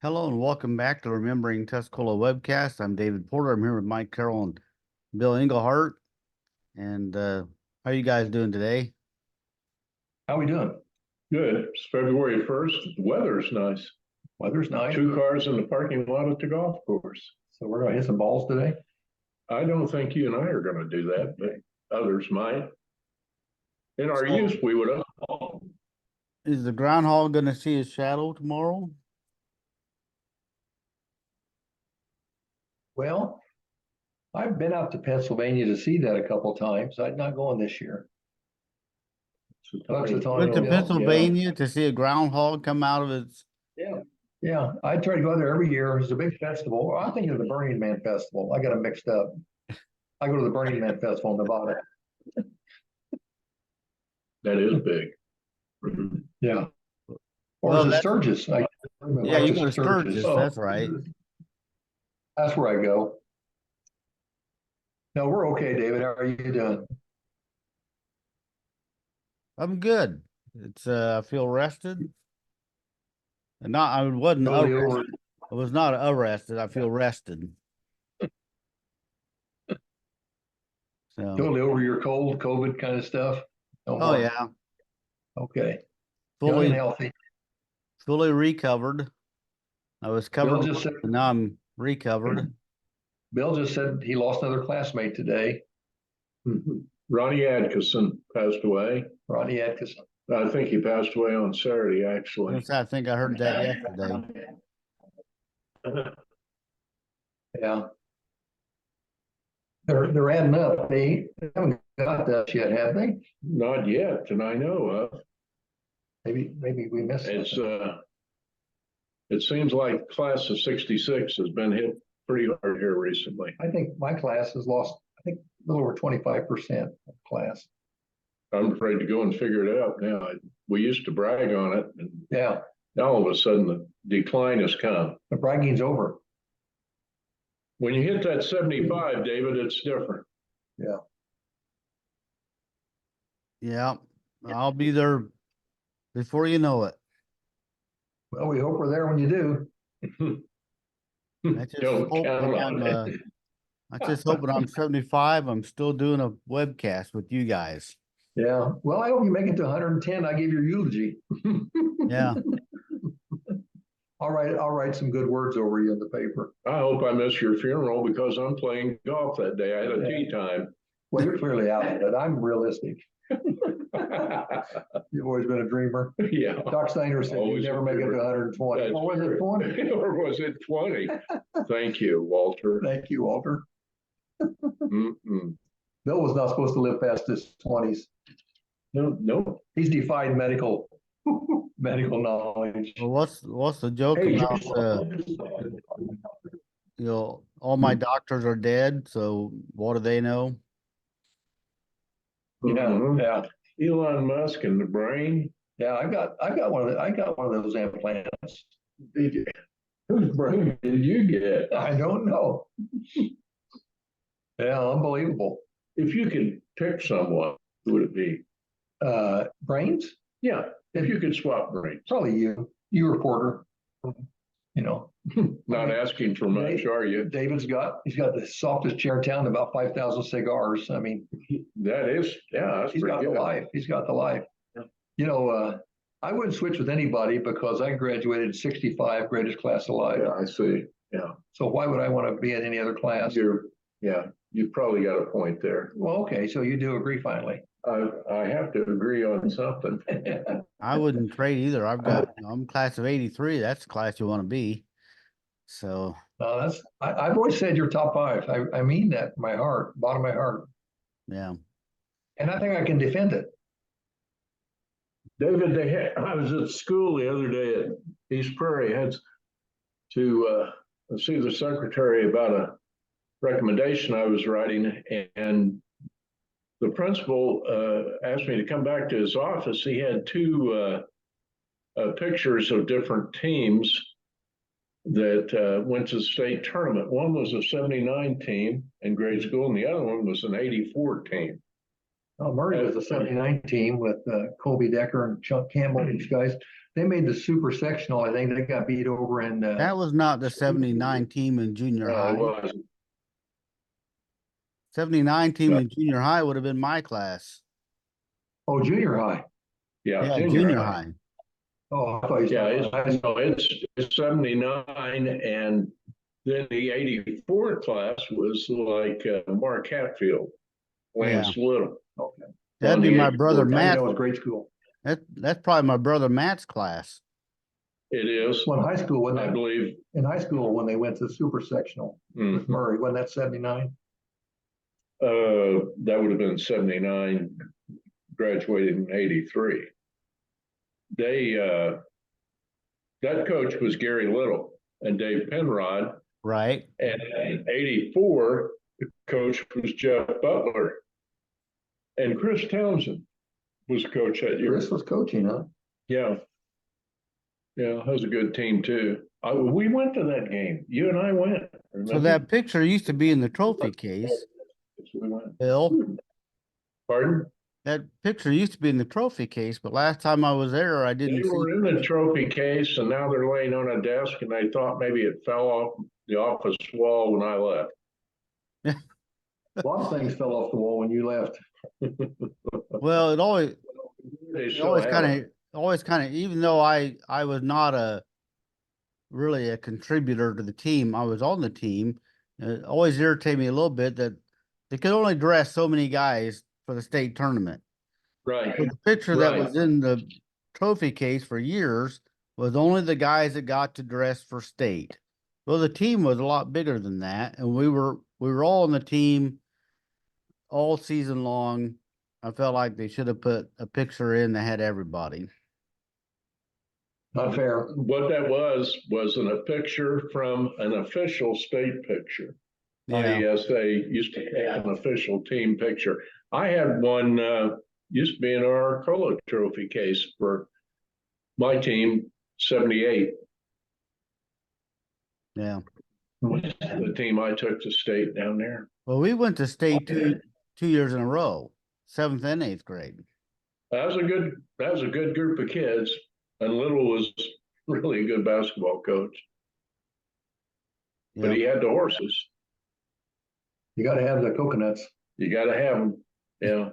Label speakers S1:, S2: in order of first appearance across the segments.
S1: Hello and welcome back to Remembering Tuscola Webcast. I'm David Porter. I'm here with Mike Carroll and Bill Englehart. And how are you guys doing today?
S2: How we doing?
S3: Good. It's February 1st. The weather's nice.
S2: Weather's nice.
S3: 2 cars in the parking lot at the golf course.
S2: So we're gonna hit some balls today.
S3: I don't think you and I are going to do that, but others might. In our youth, we would have.
S1: Is the groundhog going to see his shadow tomorrow?
S2: Well, I've been out to Pennsylvania to see that a couple times. I'm not going this year. That's the time.
S1: Went to
S2: Yeah.
S1: Pennsylvania to see a groundhog come out of its.
S2: Yeah, I try to go there every year. It's a big festival. I think it's the Burning Man Festival. I got them mixed up. I go to the Burning Man Festival in Nevada.
S3: That is big.
S2: Yeah. Or
S1: Well,
S2: is it
S1: that's-
S2: Sturgis?
S1: Yeah, you go to Sturgis. That's right.
S2: That's where I go. No, we're okay, David. How are you doing?
S1: I'm good. It's I feel rested. And I wasn't
S2: Totally
S1: arrested.
S2: over.
S1: I was not arrested. I feel rested. So,
S2: Totally over your cold, COVID kind of stuff? No
S1: oh
S2: more.
S1: yeah,
S2: Okay. Young and
S1: fully
S2: healthy.
S1: recovered. I was covered,
S2: just said-
S1: and now I'm recovered.
S2: Bill just said he lost another classmate today,
S3: Ronnie Atkinson passed away.
S2: Ronnie Atkinson.
S3: I think he passed away on Saturday, actually.
S1: I think I heard that yesterday.
S2: Yeah. They're adding up. They haven't got that yet, have they?
S3: Not yet, and I know of.
S2: Maybe we missed
S3: It's
S2: it.
S3: it seems like class of '66 has been hit pretty hard here recently.
S2: I think my class has lost, I think, a little over 25% of class.
S3: I'm afraid to go and figure it out now. We used to brag on it, and
S2: Yeah,
S3: now all of a sudden the decline has come.
S2: the bragging's over.
S3: When you hit that 75, David, it's different.
S1: Yeah, I'll be there before you know it.
S2: Well, we hope we're there when you do.
S1: I just
S3: Don't
S1: hope
S3: count
S1: when
S3: on
S1: I'm,
S3: it.
S1: I just hope when I'm 75, I'm still doing a webcast with you guys.
S2: Yeah. Well, I hope you make it to 110. I give your eulogy.
S1: Yeah,
S2: I'll write some good words over you in the paper.
S3: I hope I miss your funeral because I'm playing golf that day. I had a tee time.
S2: Well, you're clearly out of it. I'm realistic. You've always been a dreamer.
S3: Yeah.
S2: Doc Steiner said you
S3: Always
S2: never
S3: a
S2: make it to
S3: dreamer.
S2: 120.
S3: That's
S2: Or was it
S3: true.
S2: 20?
S3: Or was it 20? Thank you, Walter.
S2: Thank you, Walter.
S3: Mm-mm.
S2: Bill was not supposed to live past his 20s.
S3: No.
S2: He's defied medical knowledge.
S1: well, what's the joke
S3: Hey,
S1: about all my doctors are dead, so what do they know?
S3: Yeah. Elon Musk and the brain.
S2: Yeah, I got one of those implants.
S3: Did you? Whose brain did you get?
S2: I don't know. Yeah, unbelievable.
S3: If you could pick someone, who would it be?
S2: Brains?
S3: Yeah, if you could swap brains.
S2: Probably you reporter. You know,
S3: Not asking for much, are you?
S2: David's he's got the softest chair in town, about 5,000 cigars. I mean,
S3: That is, yeah, that's
S2: he's got
S3: pretty
S2: the
S3: good.
S2: life. He's got the life.
S3: Yeah.
S2: You know, I wouldn't switch with anybody because I graduated 65, greatest class alive.
S3: Yeah, I see. Yeah,
S2: So why would I want to be in any other class?
S3: you've probably got a point there.
S2: Well, okay, so you do agree finally.
S3: I have to agree on something.
S1: I wouldn't trade either. I'm class of '83. That's the class you want to be. So
S2: No, I've always said you're top 5. I mean that in my heart, bottom of my heart.
S1: yeah,
S2: And I think I can defend it.
S3: David, I was at school the other day at East Prairie, had to see the secretary about a recommendation I was writing, and the principal asked me to come back to his office. He had 2 pictures of different teams that went to the state tournament. One was a '79 team in grade school, and the other one was an '84 team.
S2: Murray was the 79 team with Colby Decker and Chuck Campbell, these guys. They made the super sectional. I think they got beat over in.
S1: That was not the 79 team in junior
S3: It
S1: high.
S3: was.
S1: 79 team
S3: Yeah.
S1: in junior high would have been my class.
S2: Oh, junior high.
S3: Yeah,
S1: Yeah,
S3: junior
S1: junior
S3: high.
S1: high.
S2: Oh, I thought you
S3: Yeah,
S2: said high school.
S3: it's 79, and then the 84 class was like Mark Hatfield, Lance Little.
S2: Okay.
S1: That'd
S3: On
S1: be
S3: the
S1: my
S3: 84
S1: brother
S2: I think
S1: Matt.
S2: that was grade school.
S1: That's probably my brother Matt's class.
S3: It is,
S2: Well, in high school, when
S3: I believe.
S2: in high school when they went to super sectional with
S3: Mhm.
S2: Murray, wasn't that 79?
S3: That would have been 79, graduated in 83. They, that coach was Gary Little and Dave Penrod.
S1: Right.
S3: And in 84, the coach was Jeff Butler. And Chris Townsend was coach that year.
S2: Chris was coaching, huh?
S3: Yeah. Yeah, that was a good team too. We went to that game. You and I went. Remember?
S1: So that picture used to be in the trophy case,
S3: We went.
S1: Bill.
S3: Pardon?
S1: That picture used to be in the trophy case, but last time I was there, I didn't
S3: They
S1: see.
S3: were in the trophy case, and now they're laying on a desk, and I thought maybe it fell off the office wall when I left.
S2: A lot of things fell off the wall when you left.
S1: Well,
S3: They
S1: it
S3: still
S1: always
S3: have
S1: kind
S3: it.
S1: of, even though I was not really a contributor to the team, I was on the team. It always irritated me a little bit that they could only dress so many guys for the state tournament.
S3: Right.
S1: So the picture that
S3: Right.
S1: was in the trophy case for years was only the guys that got to dress for state. Well, the team was a lot bigger than that, and we were all on the team all season long. I felt like they should have put a picture in that had everybody.
S2: Not fair.
S3: What that was a picture from an official state picture.
S1: Yeah.
S3: IESA used to have an official team picture. I had one, used to be in our Arcola trophy case for my team, 78.
S1: Yeah.
S3: The team I took to state down there.
S1: Well, we went to state two years in a row, 7th and 8th grade.
S3: That was a good group of kids, and Little was really a good basketball coach. But
S1: Yeah.
S3: he had the horses.
S2: You got to have the coconuts.
S3: You got to have them, yeah,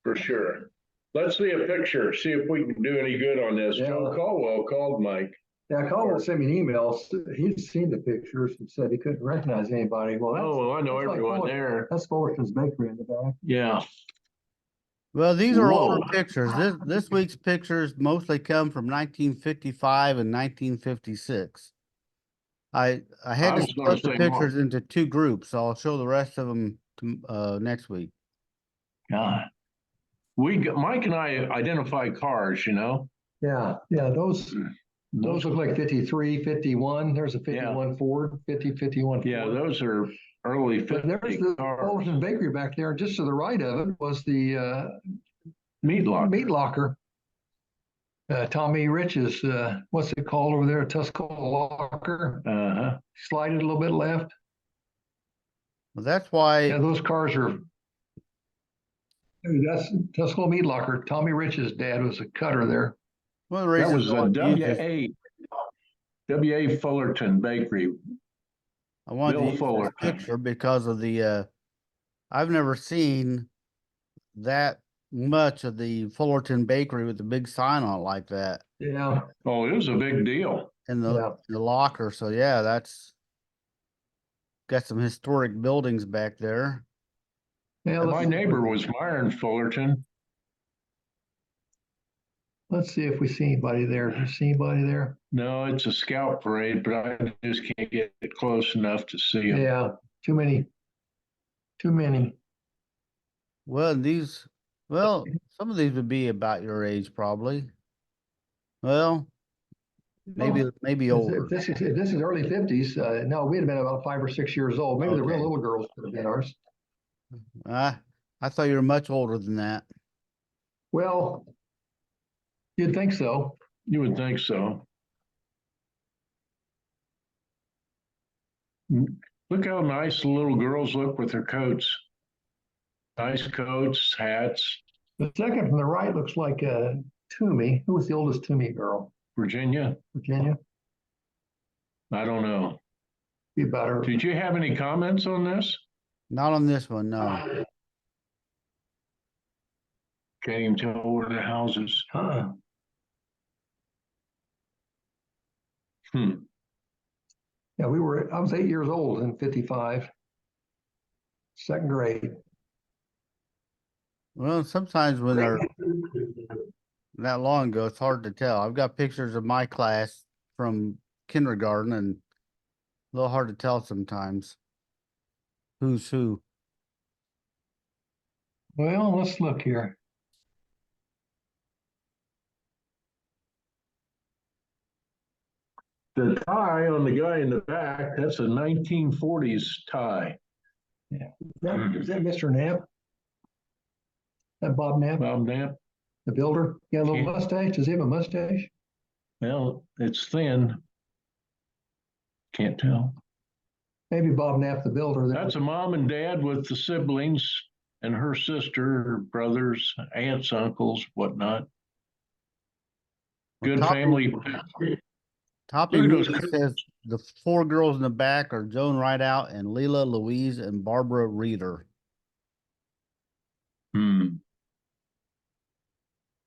S3: for sure. Let's see a picture. See if we can do any good on this.
S2: Yeah.
S3: Joe Caldwell called Mike.
S2: Yeah, Caldwell sent me an email. He'd seen the pictures and said he couldn't recognize anybody. Well, that's,
S3: Oh, I know
S2: that's like
S3: everyone
S2: Fullerton.
S3: there.
S2: That's Fullerton's Bakery in the back.
S3: Yeah.
S1: Well, these are older
S3: Whoa.
S1: pictures. This week's pictures mostly come from 1955 and 1956. I had
S3: I
S1: to
S3: was gonna
S1: split the
S3: say
S1: pictures into two groups, so I'll show the rest of them next week.
S3: God. Mike and I identify cars, you know?
S2: Yeah, those look like 53, 51. There's a 51 Ford, 50, 51 Ford.
S3: Yeah, those are early
S2: But
S3: 50
S2: there's the
S3: cars.
S2: Fullerton Bakery back there. Just to the right of it was the
S3: Meat locker.
S2: meat locker. Tommy Rich's, what's it called over there? Tuscola locker.
S3: Uh-huh.
S2: Slide it a little bit left.
S1: Well, that's why.
S2: Yeah, those cars are. That's Tuscola meat locker. Tommy Rich's dad was a cutter there.
S1: One of the
S3: That
S1: reasons
S3: was
S1: I
S3: a
S1: wanted to use this-
S3: W.A. Fullerton Bakery.
S1: I wanted to
S3: Bill
S1: use this
S3: Fullerton.
S1: picture because of the. I've never seen that much of the Fullerton Bakery with the big sign on it like that
S2: Yeah.
S3: Oh, it was a big deal.
S1: in the
S2: Yeah.
S1: the locker. So yeah, that's got some historic buildings back there.
S2: Yeah.
S3: My neighbor was Myron Fullerton.
S2: Let's see if we see anybody there. Do you see anybody there?
S3: No, it's a scout parade, but I just can't get it close enough to see him.
S2: Yeah. Too many.
S1: Well, some of these would be about your age, probably. Well, maybe older.
S2: If this is early 50s, no, we'd have been about 5 or 6 years old. Maybe the real
S1: Okay.
S2: little girls could have been ours.
S1: I thought you were much older than that.
S2: Well, you'd think so.
S3: You would think so. Look how nice the little girls look with their coats. Nice coats, hats.
S2: The second from the right looks like Toomey. Who was the oldest Toomey girl?
S3: Virginia,
S2: Virginia?
S3: I don't know.
S2: Be about her.
S3: Did you have any comments on this?
S1: Not on this one, no.
S3: Can't even tell where the house is.
S2: Huh.
S3: Hmm.
S2: Yeah, I was 8 years old in 55. Second grade.
S1: Well, sometimes when they're that long ago, it's hard to tell. I've got pictures of my class from kindergarten and a little hard to tell sometimes who's who.
S2: Well, let's look here.
S3: The tie on the guy in the back, that's a 1940s tie.
S2: Is that Mr. Knapp? That Bob Knapp,
S3: Bob Knapp.
S2: the builder? He got a little
S3: Yeah.
S2: mustache. Does he have a mustache?
S3: Well, it's thin. Can't tell.
S2: Maybe Bob Knapp, the builder.
S3: That's a mom and dad with the siblings and her sister, her brothers, aunts, uncles, whatnot. Good family.
S1: Toppy
S3: Look at those
S1: Movie says the 4 girls in the back are Joan Rideout and Leela, Louise, and Barbara Reeder.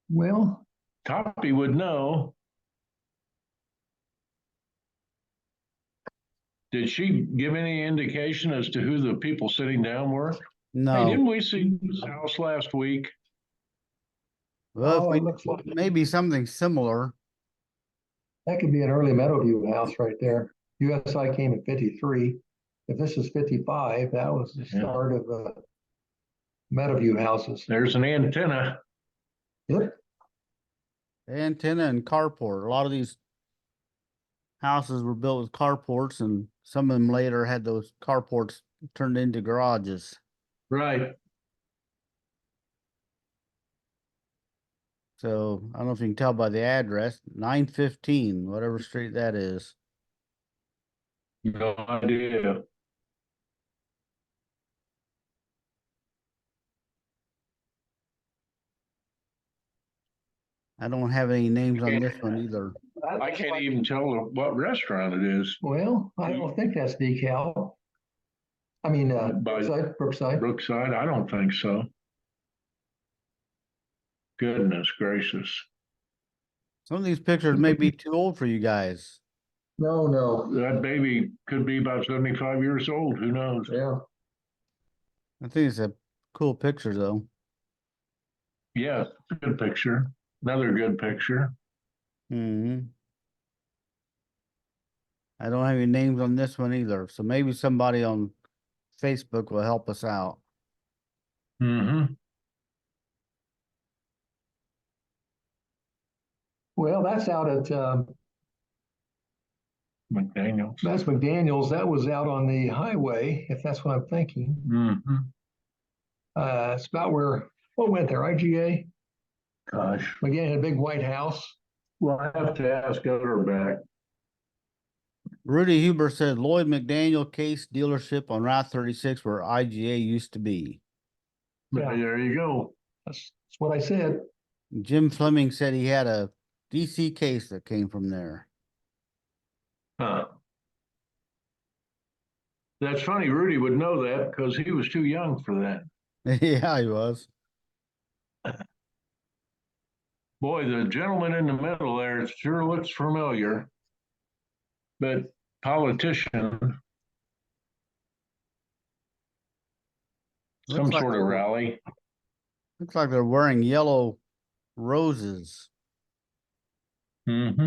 S2: Well,
S3: Toppy would know. Did she give any indication as to who the people sitting down were? Hey,
S1: No.
S3: didn't we see this house last week?
S1: Well,
S2: it looks like
S1: maybe something similar.
S2: that could be an early Meadowview house right there. USI came in 53. If this is 55, that was the start of Meadowview houses.
S3: There's an antenna.
S2: Yep.
S1: Antenna and carport. A lot of these houses were built with carports, and some of them later had those carports turned into garages.
S3: Right.
S1: So I don't know if you can tell by the address, 915, whatever street that is.
S3: No idea.
S1: I don't have any names on this one either.
S3: I can't even tell what restaurant it is.
S2: Well, I don't think that's decal. I mean, Brookside.
S3: Brookside, I don't think so. Goodness gracious.
S1: Some of these pictures may be too old for you guys.
S2: No.
S3: That baby could be about 75 years old. Who knows?
S2: Yeah.
S1: I think it's a cool picture though.
S3: Yeah, good picture. Another good picture.
S1: I don't have any names on this one either. So maybe somebody on Facebook will help us out.
S2: Well, that's out at
S3: McDaniels.
S2: that's McDaniels. That was out on the highway, if that's what I'm thinking. It's about what went there? IGA?
S3: Gosh.
S2: Again, had a big white house.
S3: Well, I have to ask her back.
S1: Rudy Huber said Lloyd McDaniel Case dealership on Route 36 where IGA used to be.
S2: Yeah.
S3: There you go.
S2: That's what I said.
S1: Jim Fleming said he had a DC case that came from there.
S3: Huh. That's funny. Rudy would know that because he was too young for that.
S1: Yeah, he was.
S3: Boy, the gentleman in the middle there sure looks familiar. But politician, some sort of rally.
S1: Looks like they're wearing yellow roses. I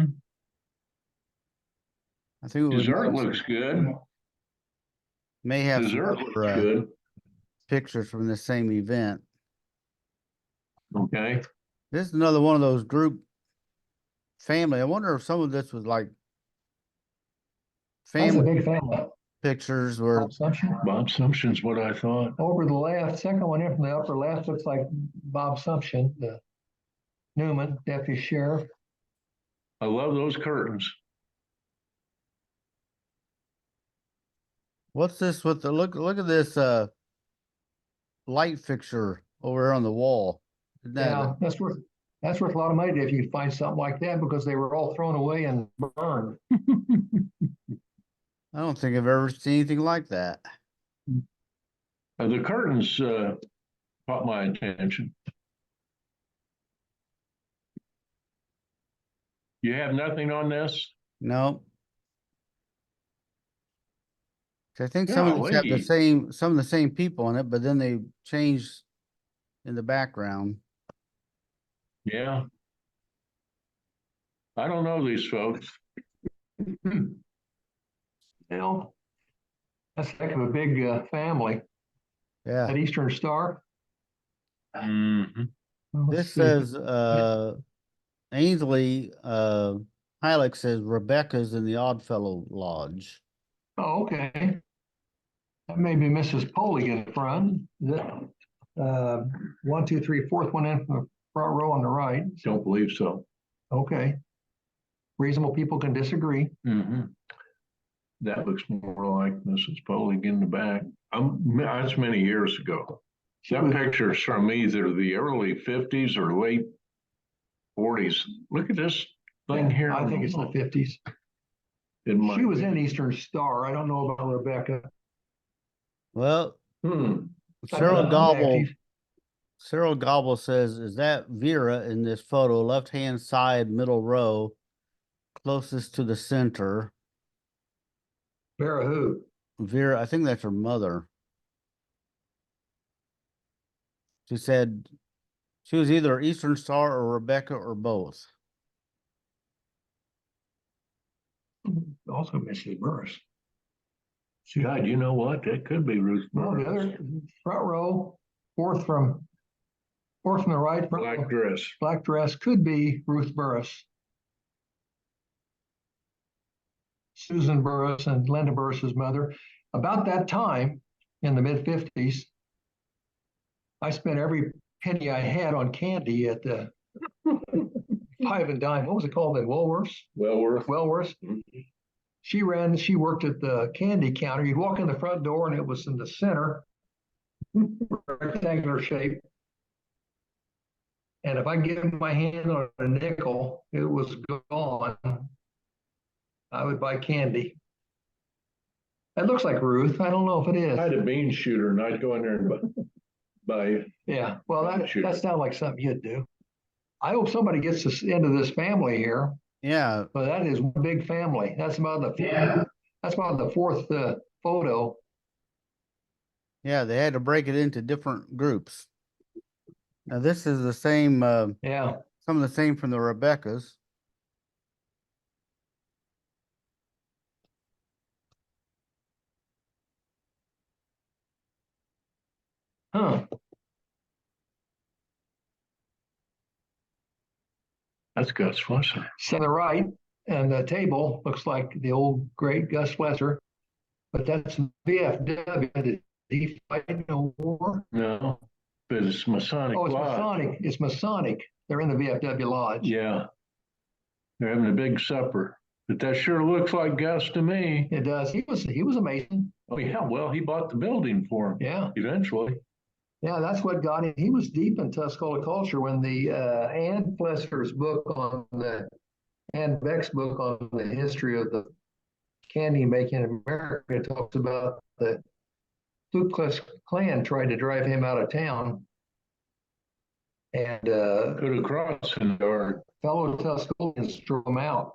S1: think
S3: Dessert looks good.
S1: May have
S3: Dessert looks good.
S1: Pictures from the same event.
S3: Okay.
S1: This is another one of those group family. I wonder if some of this was like family.
S2: That's a big family.
S1: Pictures where
S3: Bob Sumption's what I thought.
S2: Over the left, second one in from the upper left looks like Bob Sumption, the Newman, deputy sheriff.
S3: I love those curtains.
S1: What's this with the look at this light fixture over there on the wall. Isn't that
S2: Yeah, that's worth a lot of money if you can find something like that, because they were all thrown away and burned.
S1: I don't think I've ever seen anything like that.
S3: The curtains caught my attention. You have nothing on this?
S1: No. I think some of these have
S3: Golly.
S1: some of the same people in it, but then they changed in the background.
S3: Yeah. I don't know these folks.
S2: Well, that's a heck of a big family.
S1: Yeah.
S2: That Eastern Star.
S3: Mhm.
S2: Let's
S1: This
S2: see.
S1: says Ainsley Hilux says Rebecca's in the Oddfellow Lodge.
S2: Oh, okay. That may be Mrs. Polig in front. One, two, three, fourth one in from the front row on the right.
S3: Don't believe so.
S2: Okay. Reasonable people can disagree.
S3: Mhm. That looks more like Mrs. Polig in the back. That's many years ago. That picture's from either the early 50s or late 40s. Look at this thing here.
S2: I think it's the 50s. She was in Eastern Star. I don't know about Rebecca.
S1: Well, Cyril Gobble says, is that Vera in this photo, left-hand side, middle row, closest to the center?
S2: Vera who?
S1: Vera, I think that's her mother. She said she was either Eastern Star or Rebecca or both.
S2: Also Mrs. Burris.
S3: God, you know what? That could be Ruth
S2: No, the
S3: Burris.
S2: other front row, fourth from the right.
S3: Black dress.
S2: Black dress could be Ruth Burris. Susan Burris and Linda Burris's mother. About that time, in the mid-50s, I spent every penny I had on candy at the Five and Dime. What was it called then? Woolworths? Wellworth.
S3: Mhm.
S2: She worked at the candy counter. You'd walk in the front door and it was in the center, rectangular shape. And if I get my hand on a nickel, it was gone. I would buy candy. That looks like Ruth. I don't know if it is.
S3: I had a bean shooter and I'd go in there and buy.
S2: Yeah, well, that sounds like something you'd do. I hope somebody gets this into this family here.
S1: Yeah.
S2: But that is one big family. That's about the fourth photo.
S1: Yeah, they had to break it into different groups. Now this is the same.
S2: Yeah.
S1: Some of the same from the Rebeccas.
S2: Huh.
S3: That's Gus Flusser.
S2: To the right, and the table looks like the old great Gus Fletcher, but that's VFW. Did he fight in the war?
S3: No, but it's Masonic.
S2: Oh, it's
S3: Lodge.
S2: Masonic. It's Masonic. They're in the VFW Lodge.
S3: Yeah. They're having a big supper. But that sure looks like Gus to me.
S2: It does. He was a Mason.
S3: Oh, yeah. Well, he bought the building for him.
S2: Yeah.
S3: Eventually.
S2: Yeah, that's what got him. He was deep in Tuscola culture when the Ann Flesser's book Ann Beck's book on the history of the candy making in America talks about the Ku Klux Klan tried to drive him out of town. And
S3: Could have crossed in the dark.
S2: fellow Tuscalans drove him out.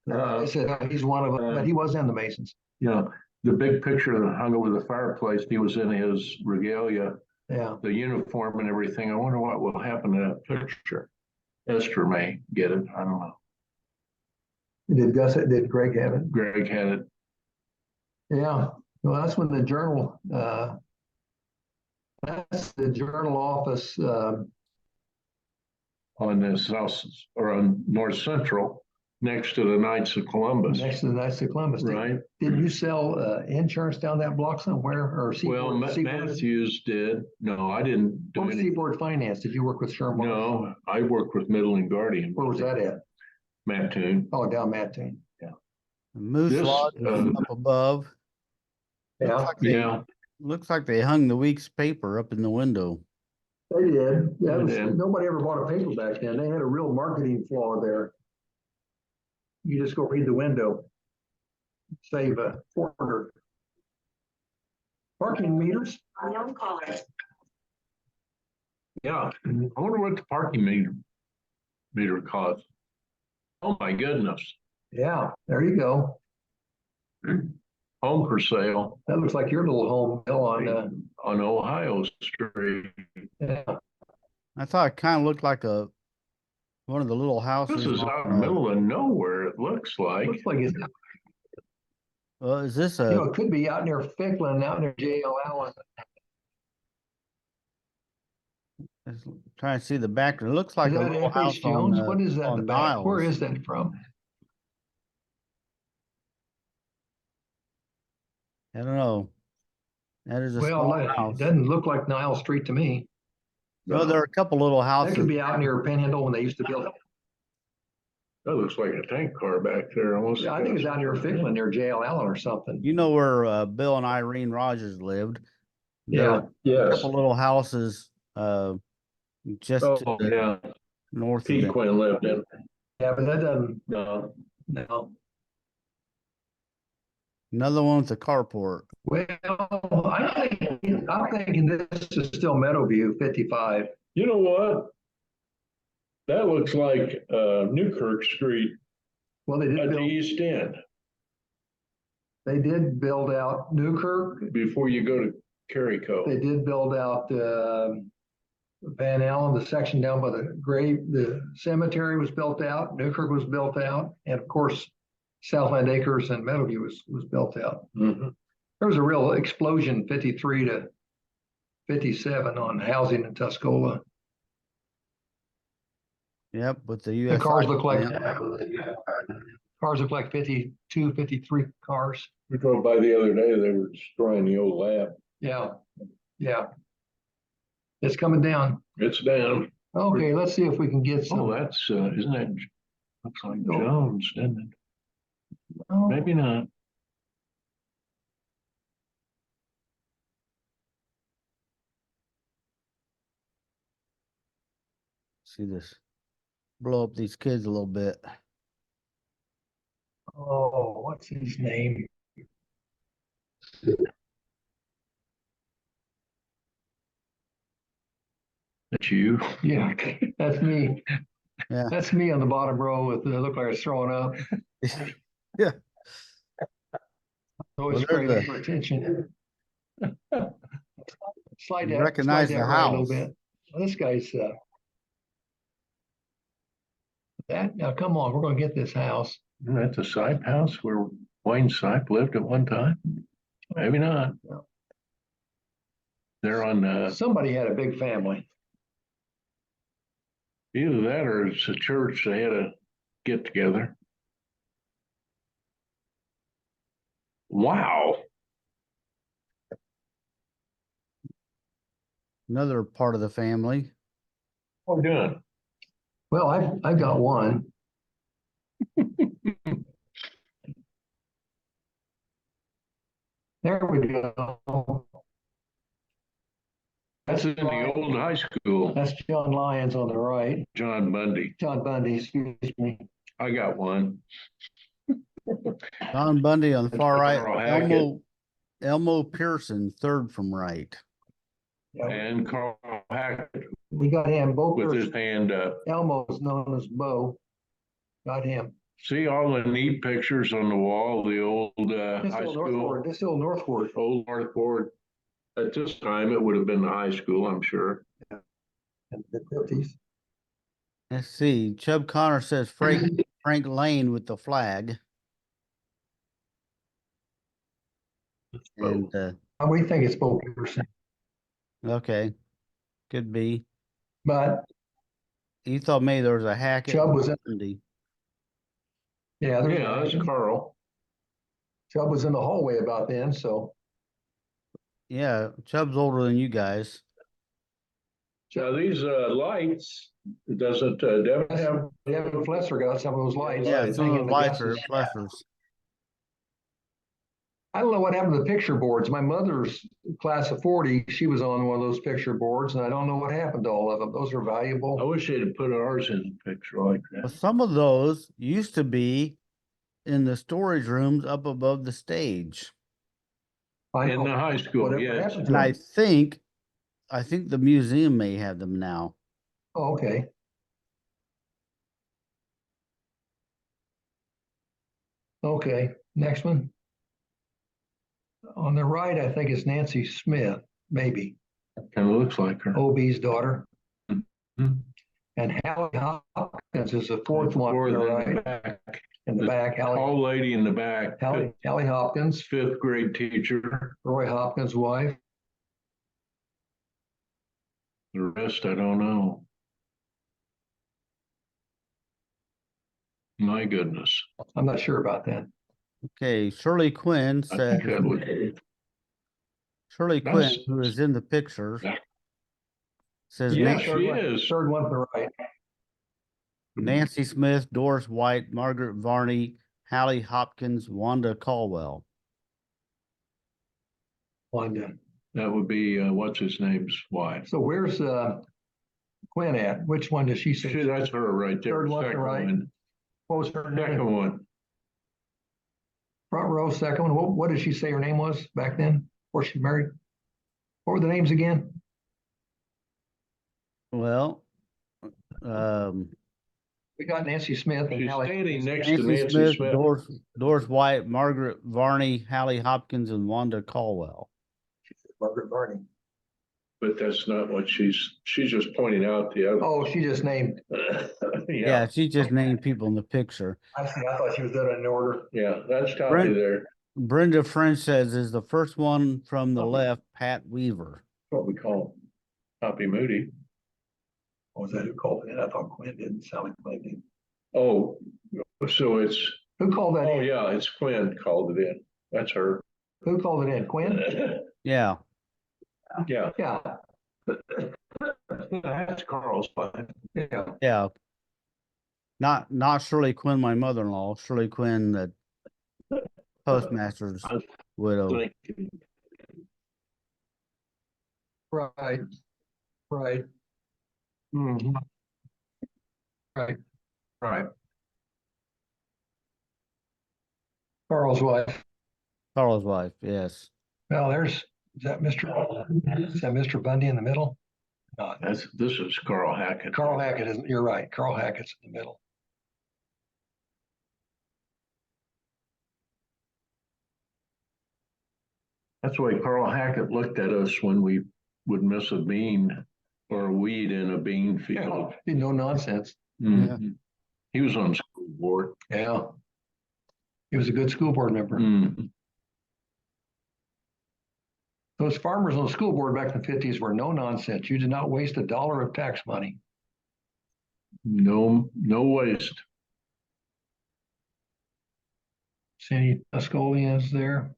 S2: They said he's one of them, but he was in the Masons.
S3: Yeah. The big picture that hung over the fireplace, he was in his regalia.
S2: Yeah.
S3: The uniform and everything. I wonder what will happen to that picture. Esther may get it. I don't know.
S2: Did Greg have it?
S3: Greg had it.
S2: Yeah. Well, that's when the journal, that's the journal office.
S3: On the south or on North Central, next to the Knights of Columbus.
S2: Next to the Knights of Columbus.
S3: Right.
S2: Did you sell insurance down that block somewhere or
S3: Seaboard? Well, Matthews did. No, I didn't do anything.
S2: Seaboard Finance. Did you work with Sherman?
S3: No, I worked with Midland Guardian.
S2: Where was that at?
S3: Mattoon.
S2: Oh, down Mattoon. Yeah.
S1: The Moose Lodge is up above.
S2: Yeah.
S1: Like they Looks like they hung the week's paper up in the window.
S2: They did.
S3: They did.
S2: Nobody ever bought a paper back then. They had a real marketing flaw there. You just go read the window. Save a quarter. Parking meters.
S4: Unknown caller.
S3: Yeah, I wonder what the parking meter costs. Oh my goodness,
S2: Yeah, there you go.
S3: home for sale
S2: That looks like your little home, Bill,
S3: on Ohio Street.
S2: yeah.
S1: I thought it kind of looked like one of the little houses.
S3: This is out in the middle of nowhere, it looks like.
S2: Looks like it's,
S1: Well, is this
S2: it could be out near Ficklin, out near J.L. Allen.
S1: trying to see the back. It looks like
S2: Is
S1: a
S2: that
S1: little house
S2: FH Jones?
S1: on,
S2: What is that in the
S1: on
S2: back? Where
S1: Niles.
S2: is that from?
S1: I don't know. That is a
S2: Well,
S1: small
S2: it
S1: house.
S2: doesn't look like Nile Street to me.
S1: No, there are a couple little
S2: That
S1: houses.
S2: could be out near Panhandle when they used to build it.
S3: That looks like a tank car back there almost.
S2: Yeah, I think it's out near Ficklin, near J.L. Allen or something.
S1: You know where Bill and Irene Rogers lived. There are
S2: Yeah,
S1: a
S3: Yes.
S1: couple little houses just to
S3: Oh,
S1: the
S3: yeah,
S1: north of
S3: Pete
S1: them.
S3: Quinn lived in.
S2: yeah, but that doesn't,
S3: No,
S2: no.
S1: Another one with a carport.
S2: Well, I'm thinking this is still Meadowview 55.
S3: you know what? That looks like Newkirk Street
S2: Well,
S3: at the east end,
S2: they did build out Newkirk.
S3: before you go to Carrico.
S2: They did build out Van Allen, the section down by the grave, the cemetery was built out, Newkirk was built out, and of course, Southland Acres and Meadowview was built out.
S3: Mhm.
S2: There was a real explosion 53 to 57 on housing in Tuscola.
S1: Yep, with the
S2: The
S1: US.
S2: cars look like
S1: plant.
S2: cars look like 52, 53 cars.
S3: We drove by the other day, they were destroying the old lab.
S2: Yeah, yeah. It's coming down.
S3: It's down.
S2: Okay, let's see if we can get
S3: Oh,
S2: some.
S3: that's, isn't that, looks like
S2: Oh.
S3: Jones, doesn't it?
S2: Oh,
S3: Maybe not.
S1: See this. Blow up these kids a little bit.
S2: oh, what's his name?
S3: That's you.
S2: Yeah, that's me.
S1: Yeah.
S2: That's me on the bottom row with, look like I was throwing up.
S1: Yeah.
S2: Always
S1: Well, there's
S2: craving
S1: the-
S2: for attention. Slide
S1: You
S2: that,
S1: recognize
S2: slide
S1: the
S2: that right a little
S1: house.
S2: bit. Well, this guy's, that, now come on, we're gonna get this house.
S3: Isn't that the Sipe house where Wayne Sipe lived at one time? Maybe not.
S2: No.
S3: They're on,
S2: Somebody had a big family.
S3: either that or it's a church, they had a get together. Wow.
S1: Another part of the family.
S3: What are we doing?
S2: Well, I've got one. There we go.
S3: That's in the old high school,
S2: That's John Lyons on the right.
S3: John Bundy.
S2: John Bundy, excuse me.
S3: I got one.
S1: Don Bundy on the
S3: That's
S1: far right.
S3: Carl Hackett.
S1: Elmo Pearson, third from right.
S2: Yeah,
S3: And Carl Hackett
S2: we got him, both.
S3: with his hand up.
S2: Elmo's known as Bo. Got him.
S3: See all the neat pictures on the wall, the old
S2: This
S3: high
S2: old
S3: school,
S2: Northward, this old Northward.
S3: old North Ford. At this time, it would have been the high school, I'm sure.
S2: In the 50s.
S1: Let's see. Chubb Connor says Frank Lane with the flag. And
S2: We think it's Bo Peterson,
S1: okay. Could be.
S2: but
S1: You thought maybe there was a Hackett.
S2: Chubb was in,
S1: Bundy.
S2: yeah,
S3: Yeah, that's Carl.
S2: Chubb was in the hallway about then, so.
S1: Yeah, Chubb's older than you guys.
S3: Now, these lights, doesn't Devin have?
S2: Devin Flesser got some of those lights.
S1: Yeah,
S2: I
S1: some
S2: think,
S1: of
S2: in
S1: the
S2: the
S1: lights are
S2: guesses.
S1: flashers.
S2: I don't know what happened to the picture boards. My mother's class of 40, she was on one of those picture boards, and I don't know what happened to all of them. Those are
S3: I
S2: valuable.
S3: wish they'd have put ours in the picture like
S1: Well,
S3: that.
S1: some of those used to be in the storage rooms up above the stage.
S2: I
S3: In the
S2: know.
S3: high school,
S2: Whatever
S3: yes.
S2: happened to
S1: And I
S2: them?
S1: think the museum may have them now.
S2: Oh, okay. Okay, next one. On the right, I think it's Nancy Smith, maybe,
S3: Kind of looks like her.
S2: OB's daughter.
S3: Mhm.
S2: And Hallie Hopkins is the fourth one on
S3: Fourth
S2: the
S3: in the
S2: right,
S3: back.
S2: in the back.
S3: Tall lady in the back.
S2: Hallie Hopkins,
S3: Fifth grade teacher.
S2: Roy Hopkins' wife.
S3: The rest, I don't know. My goodness.
S2: I'm not sure about that.
S1: Okay, Shirley Quinn
S3: I
S1: says,
S3: think that would.
S1: Shirley
S3: That's-
S1: Quinn, who is in the picture,
S3: Yeah.
S1: says
S3: Yeah,
S1: Nancy,
S3: she is.
S2: Third one to the right.
S1: Nancy Smith, Doris White, Margaret Varney, Hallie Hopkins, Wanda Caldwell.
S2: Wanda.
S3: That would be, what's his name's wife.
S2: So where's Quinn at? Which one does she say?
S3: That's her right there.
S2: Third one to the
S3: Second
S2: right.
S3: one.
S2: What was her name?
S3: Second one.
S2: Front row, second one. What did she say her name was back then? Before she married? What were the names again?
S1: Well,
S2: We got Nancy Smith and
S3: She's
S2: Hallie.
S3: standing next to
S1: Nancy
S3: Nancy
S1: Smith,
S3: Smith.
S1: Doris White, Margaret Varney, Hallie Hopkins, and Wanda Caldwell.
S2: Margaret Varney.
S3: But that's not what she's just pointing out the other.
S2: Oh, she just named.
S1: Yeah, she just named people in the picture.
S2: I see. I thought she was doing it in order.
S3: Yeah, that's copy
S1: Brent-
S3: there.
S1: Brenda French says is the first one from the left, Pat Weaver.
S3: What we call Copy Moody.
S2: What was that? Who called it in? I thought Quinn didn't sound like Quinn did.
S3: Oh, so it's,
S2: Who called that
S3: oh
S2: in?
S3: yeah, it's Quinn called it in. That's her.
S2: Who called it in? Quinn?
S1: Yeah,
S3: Yeah,
S2: Yeah.
S3: that's Carl's wife.
S2: Yeah.
S1: yeah. Not Shirley Quinn, my mother-in-law. Shirley Quinn, the postmaster's widow.
S2: Right. Right.
S3: Mhm.
S2: Right.
S3: Right.
S2: Carl's wife.
S1: Carl's wife, yes.
S2: Well, is that Mr. Bundy in the middle? Not.
S3: This is Carl Hackett.
S2: Carl Hackett isn't, you're right. Carl Hackett's in the middle.
S3: That's the way Carl Hackett looked at us when we would miss a bean or a weed in a bean field.
S2: Yeah, no nonsense.
S3: Mhm. He was on the school board.
S2: Yeah. He was a good school board member.
S3: Mhm.
S2: Those farmers on the school board back in the 50s were no nonsense. You did not waste a dollar of tax money.
S3: No waste.
S2: See any Tuscolians there?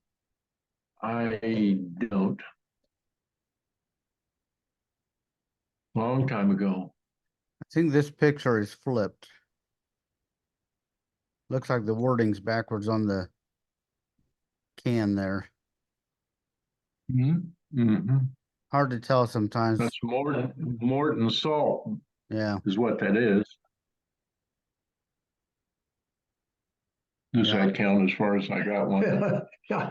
S3: I don't. Long time ago.
S1: I think this picture is flipped. Looks like the wording's backwards on the can there.
S3: Mm-hmm.
S1: Hard to tell sometimes.
S3: That's Morton Salt
S1: Yeah.
S3: is what that is. Does
S1: Yeah.
S3: that count as far as I got one?
S2: Yeah.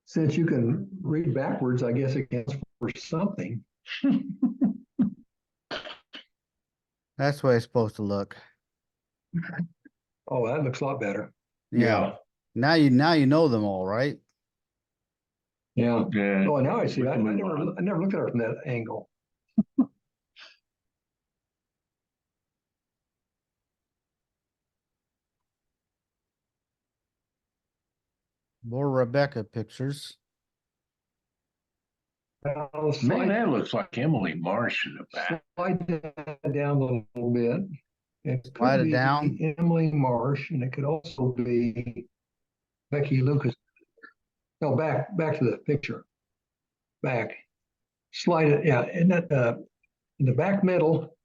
S2: Since you can read backwards, I guess it counts for something.
S1: That's the way it's supposed to look.
S2: Oh, that looks a lot better.
S1: Yeah. Now you know them all, right?
S2: Yeah.
S3: Yeah.
S2: Oh, now I see.
S3: We
S2: I
S3: can move on.
S2: never looked at her from that angle.
S1: More Rebecca pictures.
S2: Now,
S3: Man, that looks like Emily Marsh in the back.
S2: slide that down a little bit. It
S1: Slide
S2: could
S1: it
S2: be
S1: down.
S2: Emily Marsh, and it could also be Becky Lucas. No, back to the picture. Back. Slide it, yeah, in the back middle.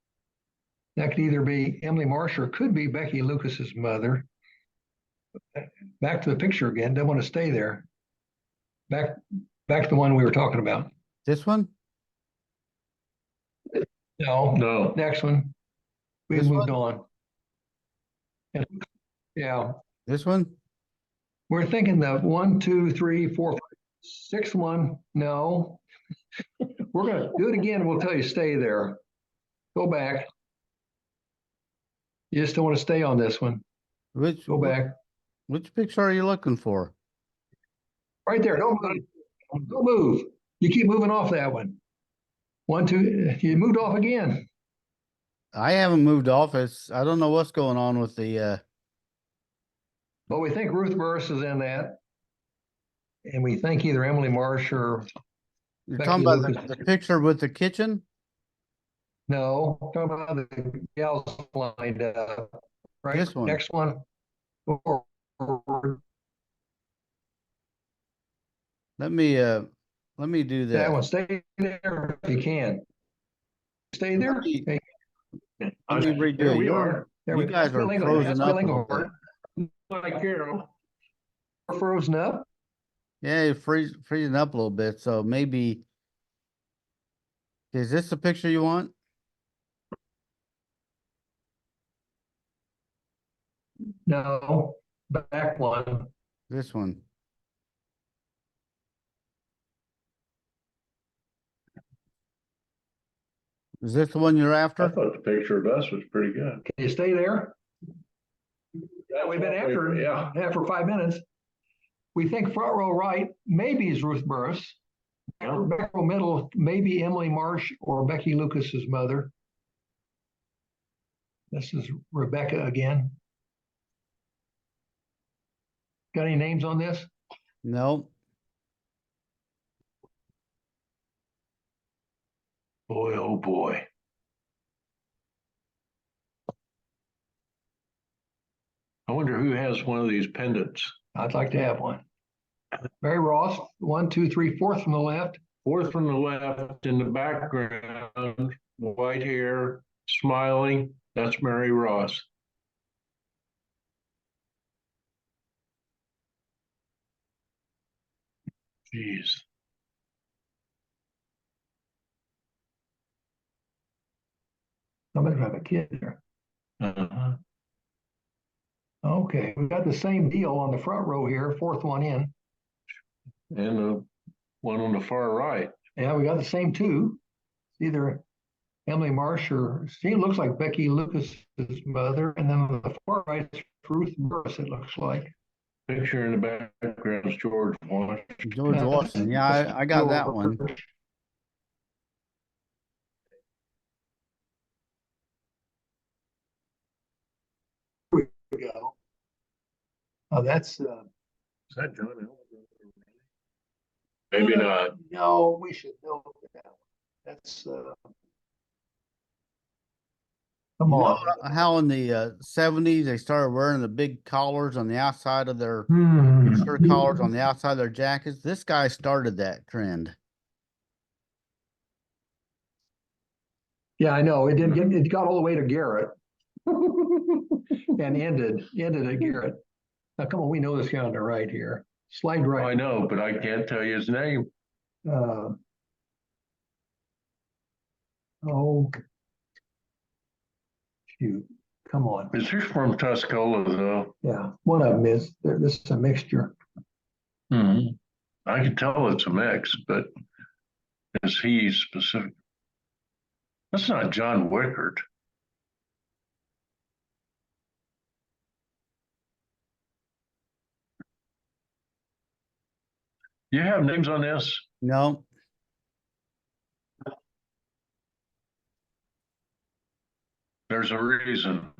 S2: That could either be Emily Marsh or it could be Becky Lucas's mother. Back to the picture again. Don't want to stay there. Back to the one we were talking about.
S1: This one?
S2: No,
S3: No,
S2: next one. We
S1: This
S2: moved
S1: one?
S2: on. Yeah,
S1: This one?
S2: we're thinking the 1, 2, 3, 4, 5, 6th one. No, we're gonna do it again. We'll tell you stay there. Go back. You just don't want to stay on this one.
S1: Which,
S2: Go back.
S1: which picture are you looking for?
S2: Right there. Don't move. Don't move. You keep moving off that one. 1, 2. You moved off again.
S1: I haven't moved off. I don't know what's going on with the,
S2: But we think Ruth Burris is in that. And we think either Emily Marsh or
S1: you're
S2: Becky
S1: talking about
S2: Lucas.
S1: the picture with the kitchen?
S2: No, talking about the gals lined up. Right.
S1: This one.
S2: Next one. Forward.
S1: Let me do
S2: That
S1: this.
S2: one. Stay there if you can. Stay there.
S1: Let me-
S2: Hey,
S1: Let me redo
S3: there
S1: it.
S3: we are.
S2: there
S1: You
S2: we go.
S1: guys are
S2: Spelling-
S1: frozen up a
S2: spelling
S1: little bit.
S2: over.
S3: Like Carol.
S2: Frozen up.
S1: Yeah, you're freezing up a little bit, so maybe. Is this the picture you want?
S2: No, back one.
S1: This one. Is this the one you're
S3: I
S1: after?
S3: thought the picture of us was pretty good.
S2: Can you stay there? We've been after for 5 minutes. We think front row right, maybe is Ruth Burris. Back row middle, maybe Emily Marsh or Becky Lucas's mother. This is Rebecca again. Got any names on this?
S1: No.
S3: Boy, oh boy. I wonder who has one of these pendants.
S2: I'd like to have one. Mary Ross, 1, 2, 3, 4th from the left.
S3: Fourth from the left in the background, white hair, smiling. That's Mary Ross. Jeez.
S2: Somebody have a kid there.
S3: Uh-huh.
S2: Okay, we got the same deal on the front row here, 4th one in.
S3: And the one on the far right.
S2: Yeah, we got the same two. Either Emily Marsh or she looks like Becky Lucas's mother, and then on the far right is Ruth Burris, it looks like.
S3: Picture in the background is George Washington.
S1: George Washington. Yeah, I got that one.
S2: Here we go. Oh, that's
S3: Is that John Elway? Maybe not.
S2: no, we should know that. That's come
S1: You know
S2: on.
S1: how in the 70s they started wearing the big collars on the outside of their shirt collars on the outside of their jackets? This guy started that trend.
S2: Yeah, I know. It didn't get it got all the way to Garrett. And ended at Garrett. Now come on, we know this guy on the right here. Slide
S3: I
S2: right.
S3: know, but I can't tell you his name.
S2: Oh, shoot. Come on.
S3: Is he from Tuscola though?
S2: Yeah, one of them is. This is a mixture.
S3: Mm-hmm. I can tell it's a mix, but is he specific? That's not John Wickard. You have names on this?
S1: No.
S3: There's a reason.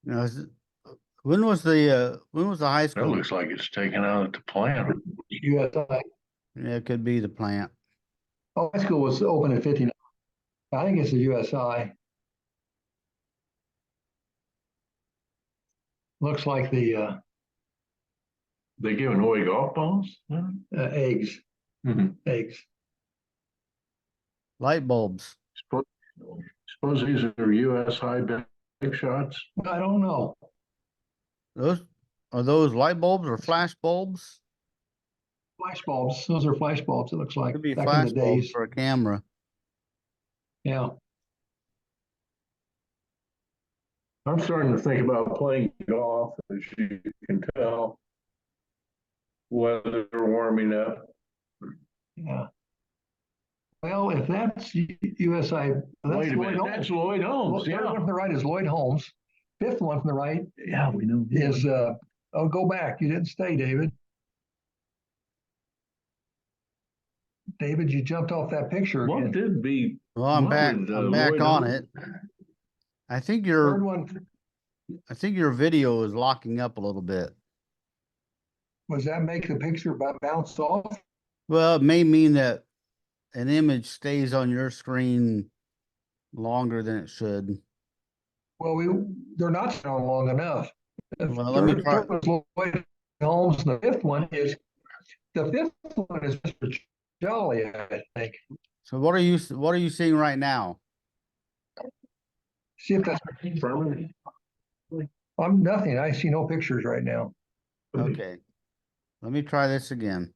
S1: You know, when was the high
S3: That
S1: school?
S3: looks like it's taken out at the plant.
S2: USI.
S1: Yeah, it could be the plant.
S2: Oh, high school was open in 59. I think it's the USI. Looks like the
S3: They giving away golf balls?
S2: eggs. eggs.
S1: Light bulbs.
S3: Suppose these are US high big shots.
S2: I don't know.
S1: Those are those light bulbs or flash bulbs?
S2: Flash bulbs. Those are flash bulbs, it looks like,
S1: Could be
S2: back in
S1: flash
S2: the
S1: bulbs
S2: days.
S1: for a camera.
S2: Yeah.
S3: I'm starting to think about playing golf, as you can tell. Weather warming up.
S2: Yeah. Well, if that's USI, that's
S3: Wait a
S2: Lloyd
S3: minute,
S2: Holmes.
S3: that's Lloyd Holmes,
S2: Third one
S3: yeah.
S2: from the right is Lloyd Holmes. Fifth one from the right
S3: Yeah, we know.
S2: is, oh, go back. You didn't stay, David. David, you jumped off that picture
S3: What
S2: again.
S3: did be?
S1: Well, I'm
S3: what
S1: back.
S3: would,
S1: I'm back
S3: Lloyd
S1: on
S3: Holmes-
S1: it. I think
S2: Third one,
S1: your video is locking up a little bit.
S2: was that make the picture bounce off?
S1: Well, it may mean that an image stays on your screen longer than it should.
S2: Well, they're not on long enough. The
S1: Well, let me try.
S2: third one is Lloyd Holmes, and the fifth one is Mr. Jolly, I think.
S1: So what are you seeing right now?
S2: See if that's,
S3: Furman?
S2: I'm nothing. I see no pictures right now.
S1: Okay. Let me try this again.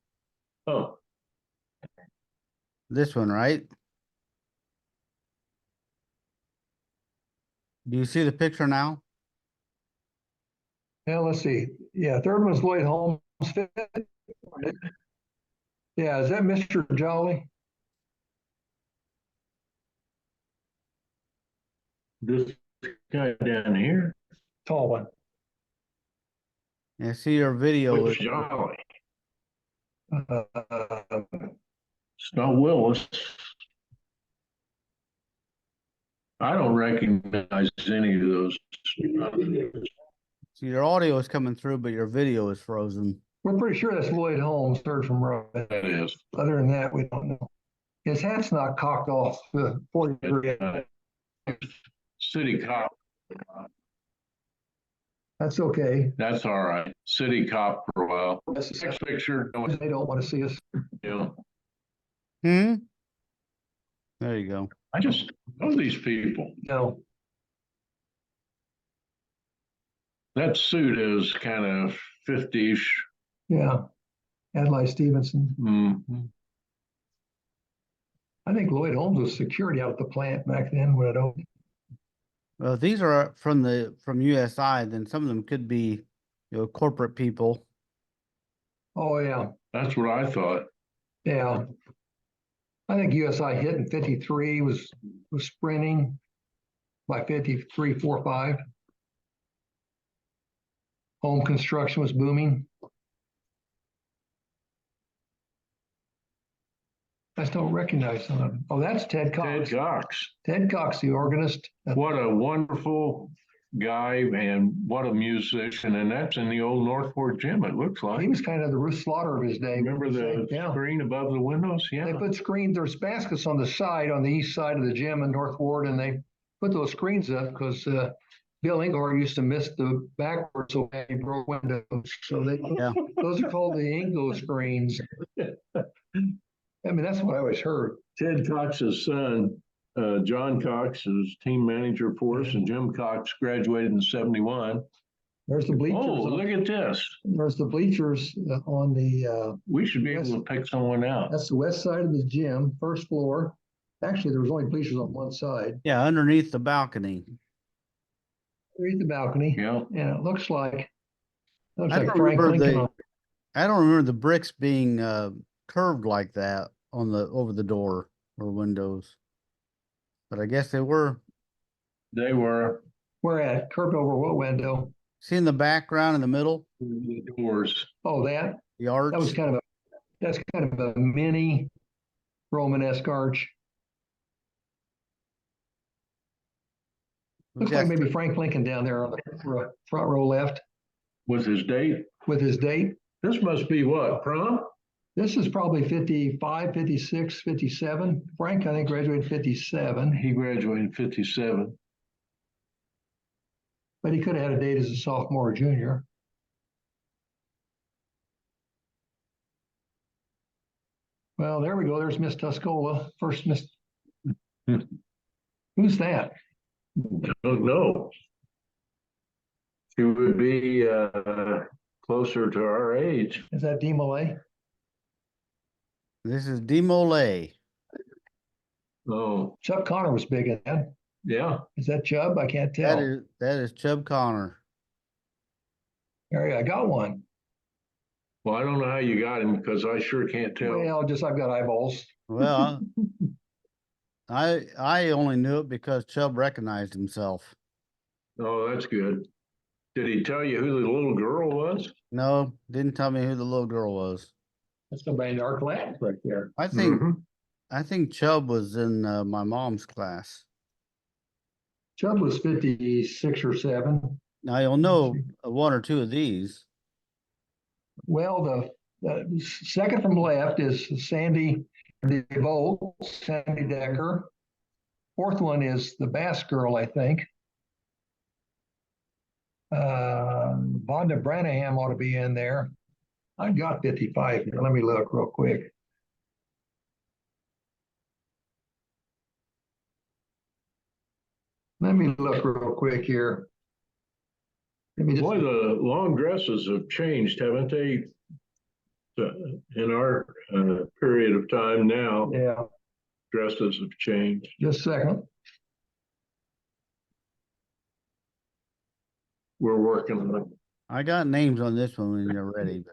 S3: Oh,
S1: This one, right? Do you see the picture now?
S2: Yeah, let's see. Yeah, third one's Lloyd Holmes. Fifth, yeah, is that Mr. Jolly?
S3: this guy down here,
S2: Tall one.
S1: I see your video.
S3: which Jolly,
S2: Uh,
S3: it's not Willis. I don't recognize any of those.
S1: So your audio is coming through, but your video is frozen.
S2: we're pretty sure that's Lloyd Holmes, third from right.
S3: That is.
S2: Other than that, we don't know. His hat's not cocked off 40 degrees.
S3: City cop,
S2: That's okay.
S3: that's all right. City cop for a while.
S2: That's
S3: Next picture,
S2: they don't want to see us.
S3: yeah.
S1: Hmm. There you go.
S3: I just know these people.
S2: No.
S3: That suit is kind of 50-ish.
S2: Yeah. Adlai Stevenson.
S3: Mhm.
S2: I think Lloyd Holmes was security out at the plant back then when it opened.
S1: Well, if these are from USI, then some of them could be, corporate people.
S2: Oh, yeah.
S3: That's what I thought.
S2: Yeah. I think USI hit in 53, was sprinting by 53, 4, 5. Home construction was booming. I just don't recognize some of them. Oh, that's Ted
S3: Ted
S2: Cox.
S3: Cox,
S2: Ted Cox, the organist.
S3: what a wonderful guy and what a musician. And that's in the old Northport gym, it looks
S2: He
S3: like.
S2: was kind of the Ruth Slaughter of his day.
S3: Remember the
S2: Yeah.
S3: screen above the windows?
S2: They
S3: Yeah.
S2: put screens, there's baskets on the side, on the east side of the gym in North Ward, and they put those screens up because Bill Ingor used to miss the backwards, so he broke windows. So
S1: Yeah.
S2: those are called the Ingo screens. I mean, that's what I always heard.
S3: Ted Cox's son, John Cox, is team manager for us, and Jim Cox graduated in 71.
S2: There's the bleachers.
S3: Oh, look at this.
S2: There's the bleachers on the,
S3: We should be able to pick someone out.
S2: that's the west side of the gym, first floor. Actually, there was only bleachers on one side.
S1: Yeah, underneath the balcony.
S2: Read the balcony.
S3: Yeah.
S2: And it looks like
S1: I
S2: Frank
S1: don't remember
S2: Lincoln.
S1: I don't remember the bricks being curved like that over the door or windows, but I guess they were.
S3: They were
S2: Where at? Curved over what window?
S1: See in the background in the middle,
S3: the doors.
S2: Oh, that?
S1: the arch.
S2: That's kind of a mini Romanesque arch.
S1: We
S2: Looks
S1: got
S2: like maybe Frank Lincoln down there on the front row left
S3: With his date.
S2: with his date.
S3: This must be what, prom?
S2: This is probably 55, 56, 57. Frank, I think, graduated 57,
S3: He graduated in 57.
S2: but he could have had a date as a sophomore or junior. Well, there we go. There's Miss Tuscola. First Miss. Who's that?
S3: Don't know. She would be closer to our age.
S2: Is that Dee Malay?
S1: This is Demolay.
S3: Oh,
S2: Chuck Connor was big in that.
S3: yeah.
S2: Is that Chubb? I can't tell.
S1: That is Chubb Connor.
S2: There, I got one.
S3: Well, I don't know how you got him because I sure can't tell.
S2: Well, just I've got eyeballs.
S1: Well, I only knew it because Chubb recognized himself.
S3: Oh, that's good. Did he tell you who the little girl was?
S1: No, didn't tell me who the little girl was.
S2: That's somebody in our class right there.
S1: I think
S3: Mhm.
S1: I think Chubb was in my mom's class.
S2: Chubb was 56 or 7.
S1: Now you'll know one or two of these.
S2: Well, the second from left is Sandy DeVolt, Sandy Decker. Fourth one is the Bass girl, I think. Vonda Branham ought to be in there. I got 55 here. Let me look real quick. Let me look real quick here. Let me just.
S3: Boy, the long dresses have changed, haven't they? In our period of time now,
S2: Yeah,
S3: dresses have changed.
S2: just a second.
S3: We're working on it.
S1: I got names on this one when you're ready.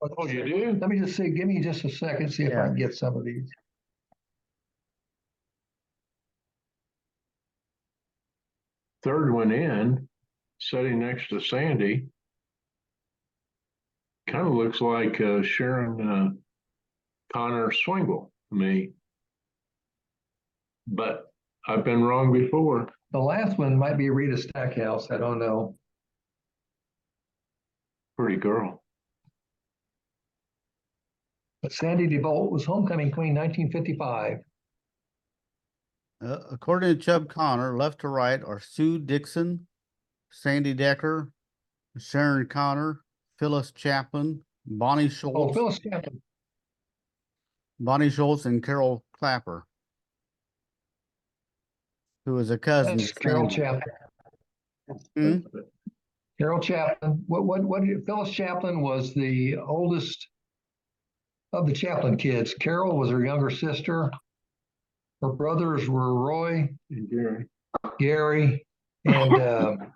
S1: But
S3: Oh, you do?
S2: Let me just see. Give me just a second. See if I
S1: Yeah.
S2: can get some of these.
S3: Third one in, sitting next to Sandy. Kind of looks like Sharon Connor Swingle to me. But I've been wrong before.
S2: The last one might be Rita Stackhouse. I don't know.
S3: Pretty girl.
S2: But Sandy DeVolt was homecoming queen 1955.
S1: according to Chubb Connor, left to right are Sue Dixon, Sandy Decker, Sharon Connor, Phyllis Chaplin, Bonnie
S2: Oh,
S1: Schultz,
S2: Phyllis Chaplin.
S1: and Carol Clapper, who was a cousin
S2: That's
S1: to
S2: Carol
S1: Sandy.
S2: Chaplin.
S1: Hmm?
S2: Carol Chaplin. Phyllis Chaplin was the oldest of the Chaplin kids. Carol was her younger sister. Her brothers were Roy,
S3: And Gary.
S2: Gary, and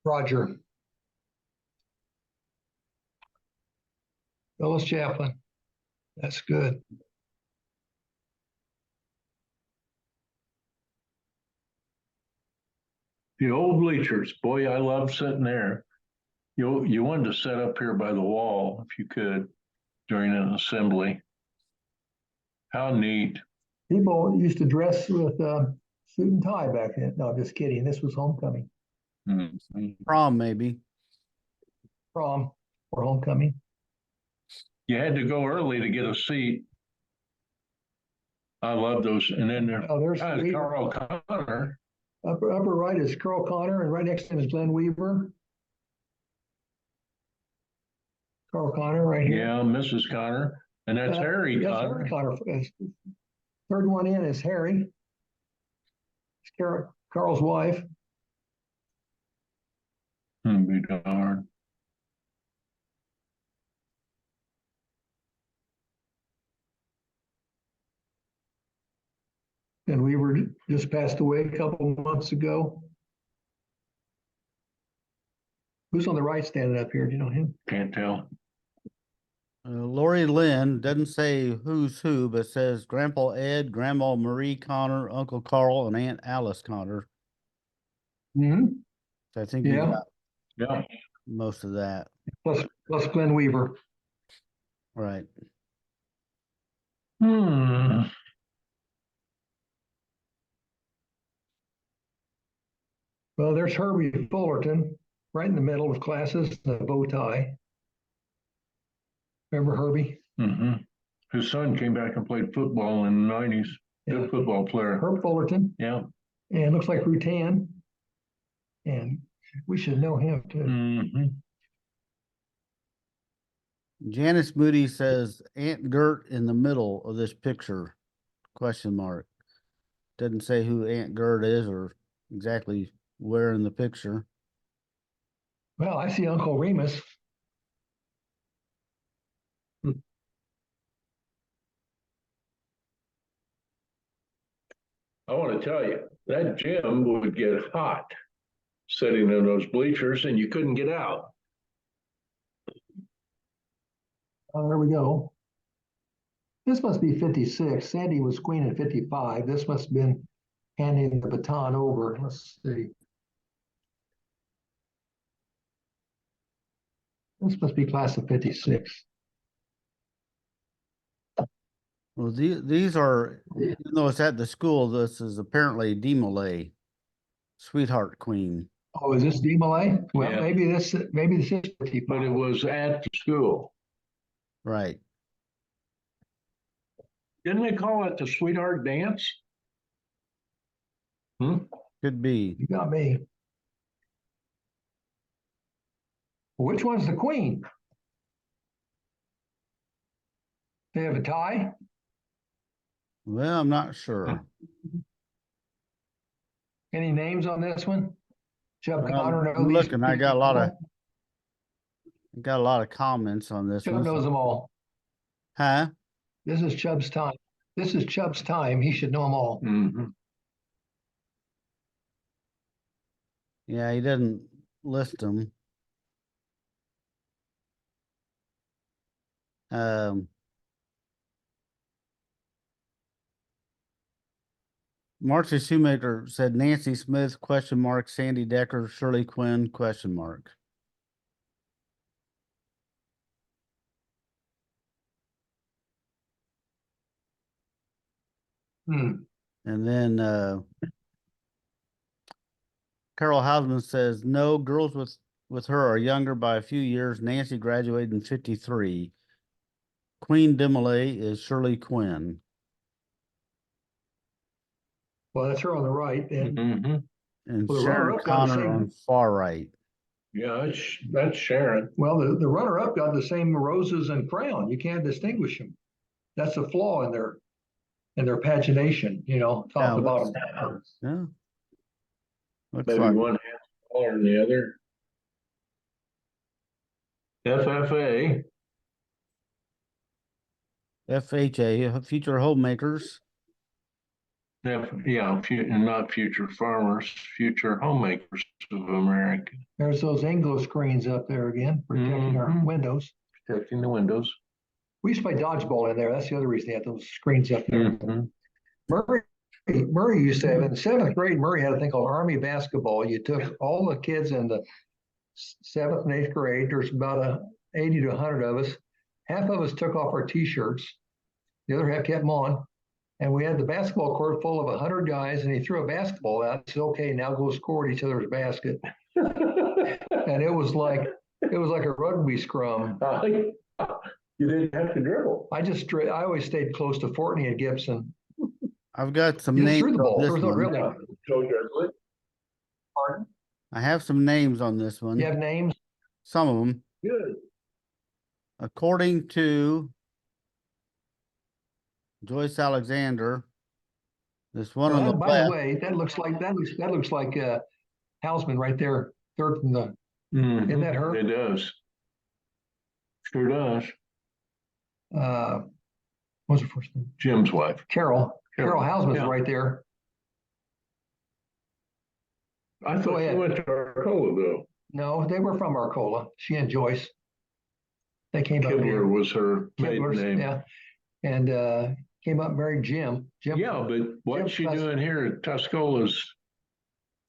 S2: Roger. Phyllis Chaplin. That's good.
S3: The old bleachers, boy, I love sitting there. You wanted to sit up here by the wall if you could during an assembly. How neat.
S2: People used to dress with suit and tie back then. No, just kidding. This was homecoming,
S3: Mhm.
S1: Prom, maybe.
S2: prom or homecoming.
S3: You had to go early to get a seat. I love those. And then
S2: there's
S3: Carl Connor.
S2: Upper right is Carl Connor, and right next to him is Glenn Weaver. Carl Connor right here.
S3: Yeah, Mrs. Connor. And that's Harry
S2: Yes,
S3: Connor.
S2: Harry Connor. Third one in is Harry. It's Carl's wife.
S3: Be darned.
S2: And Weaver just passed away a couple months ago. Who's on the right standing up here? Do you know him?
S3: Can't tell.
S1: Lori Lynn doesn't say who's who, but says Grandpa Ed, Grandma Marie Connor, Uncle Carl, and Aunt Alice Connor.
S2: Mm-hmm.
S1: So I think you
S2: Yeah.
S1: got
S3: Yeah.
S1: most of that.
S2: Plus Glenn Weaver.
S1: Right.
S3: Hmm.
S2: Well, there's Herbie Fullerton, right in the middle with glasses and a bow tie. Remember Herbie?
S3: Mm-hmm. His son came back and played football in the 90s. Good
S2: Yeah.
S3: football player.
S2: Herb Fullerton.
S3: Yeah.
S2: And looks like Rutan. And we should know him too.
S3: Mm-hmm.
S1: Janice Moody says Aunt Gert in the middle of this picture, question mark. Doesn't say who Aunt Gert is or exactly where in the picture.
S2: Well, I see Uncle Remus.
S3: I want to tell you, that gym would get hot sitting in those bleachers and you couldn't get out.
S2: Oh, there we go. This must be 56. Sandy was queen in 55. This must have been handing the baton over. Let's see. This must be class of 56.
S1: Well, these are, even though it's at the school, this is apparently Demolay, Sweetheart Queen.
S2: Oh, is this D Malay? Well,
S3: Yeah.
S2: maybe this is 55.
S3: But it was at the school.
S1: Right.
S3: Didn't they call it the sweetheart dance?
S1: Could be.
S2: You got me. Which one's the queen? They have a tie?
S1: Well, I'm not sure.
S2: Any names on this one? Chubb Connor know
S1: I'm
S2: these
S1: looking, I got a lot
S2: people?
S1: of comments on this
S2: Chubb
S1: one.
S2: knows them all.
S1: Huh?
S2: This is Chubb's time. This is Chubb's time. He should know them all.
S3: Mm-hmm.
S1: Yeah, he didn't list them. Marcy Shoemaker said Nancy Smith, question mark, Sandy Decker, Shirley Quinn, question mark.
S2: Hmm.
S1: And then Carol Hausman says, no, girls with her are younger by a few years. Nancy graduated in 53. Queen Demolay is Shirley Quinn.
S2: Well, that's her on the right. And
S3: Mm-hmm.
S1: And
S2: Well, the
S1: Sharon
S2: runner-up got the
S1: Connor
S2: same-
S1: on far right.
S3: Yeah, that's Sharon.
S2: well, the runner-up got the same roses and crown. You can't distinguish them. That's a flaw in their pagination, top
S1: Yeah,
S2: to
S1: looks-
S2: bottom.
S1: Yeah. Looks
S3: Maybe
S1: like
S3: one half taller than the other. FFA.
S1: FHA, Future Homemakers.
S3: Yeah, and not future farmers, future homemakers of America.
S2: There's those Anglo screens up there again, protecting our
S3: Mhm.
S2: windows.
S3: Protecting the windows.
S2: We used to play dodgeball in there. That's the other reason they had those screens up there.
S3: Mhm.
S2: Murray used to have, in the 7th grade, Murray had a thing called Army basketball. You took all the kids in the 7th and 8th grade. There's about 80 to 100 of us. Half of us took off our t-shirts. The other half kept them on. And we had the basketball court full of 100 guys, and he threw a basketball out. He said, okay, now go score at each other's basket. And it was like a rugby scrum.
S3: You didn't have to dribble.
S2: I always stayed close to Fortney and Gibson.
S1: I've got some
S2: You just
S1: names
S2: threw the ball.
S1: on
S2: There
S1: this
S2: was no
S1: one.
S2: dribbling.
S3: So dribbling.
S2: Pardon?
S1: I have some names on this one.
S2: You have names?
S1: Some of them.
S3: Good.
S1: According to Joyce Alexander, this one on the
S2: By the
S1: left,
S2: way, that looks like Hausman right there, third from the. Isn't that her?
S3: It does. Sure does.
S2: What's her first name?
S3: Jim's wife.
S2: Carol Hausman's
S3: Yeah.
S2: right there.
S3: I thought
S2: ahead.
S3: you went to Arcola though.
S2: No, they were from Arcola. She and Joyce. They came up
S3: Kibler
S2: here.
S3: was her maiden
S2: Kibler's,
S3: name.
S2: yeah, and came up and married Jim.
S3: Yeah, but what's she
S2: Jim-
S3: doing here at Tuscola's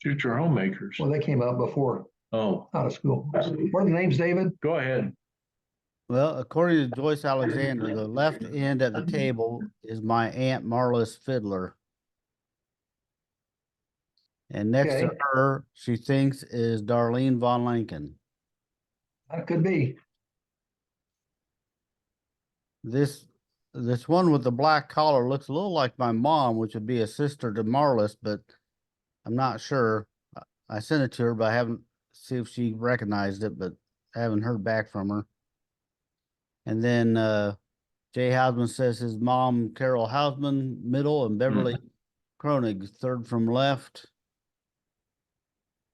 S3: Future Homemakers?
S2: Well, they came up before
S3: Oh,
S2: out of school. What are the names, David?
S3: go ahead.
S1: well, according to Joyce Alexander, the left end at the table is my Aunt Marla's fiddler. And next to
S2: Okay.
S1: her, she thinks is Darlene Von Lincoln.
S2: That could be.
S1: This one with the black collar looks a little like my mom, which would be a sister to Marlis, but I'm not sure. I sent it to her, but I haven't see if she recognized it, but I haven't heard back from her. And then Jay Hausman says his mom, Carol Hausman, middle, and Beverly Kronig, third from left.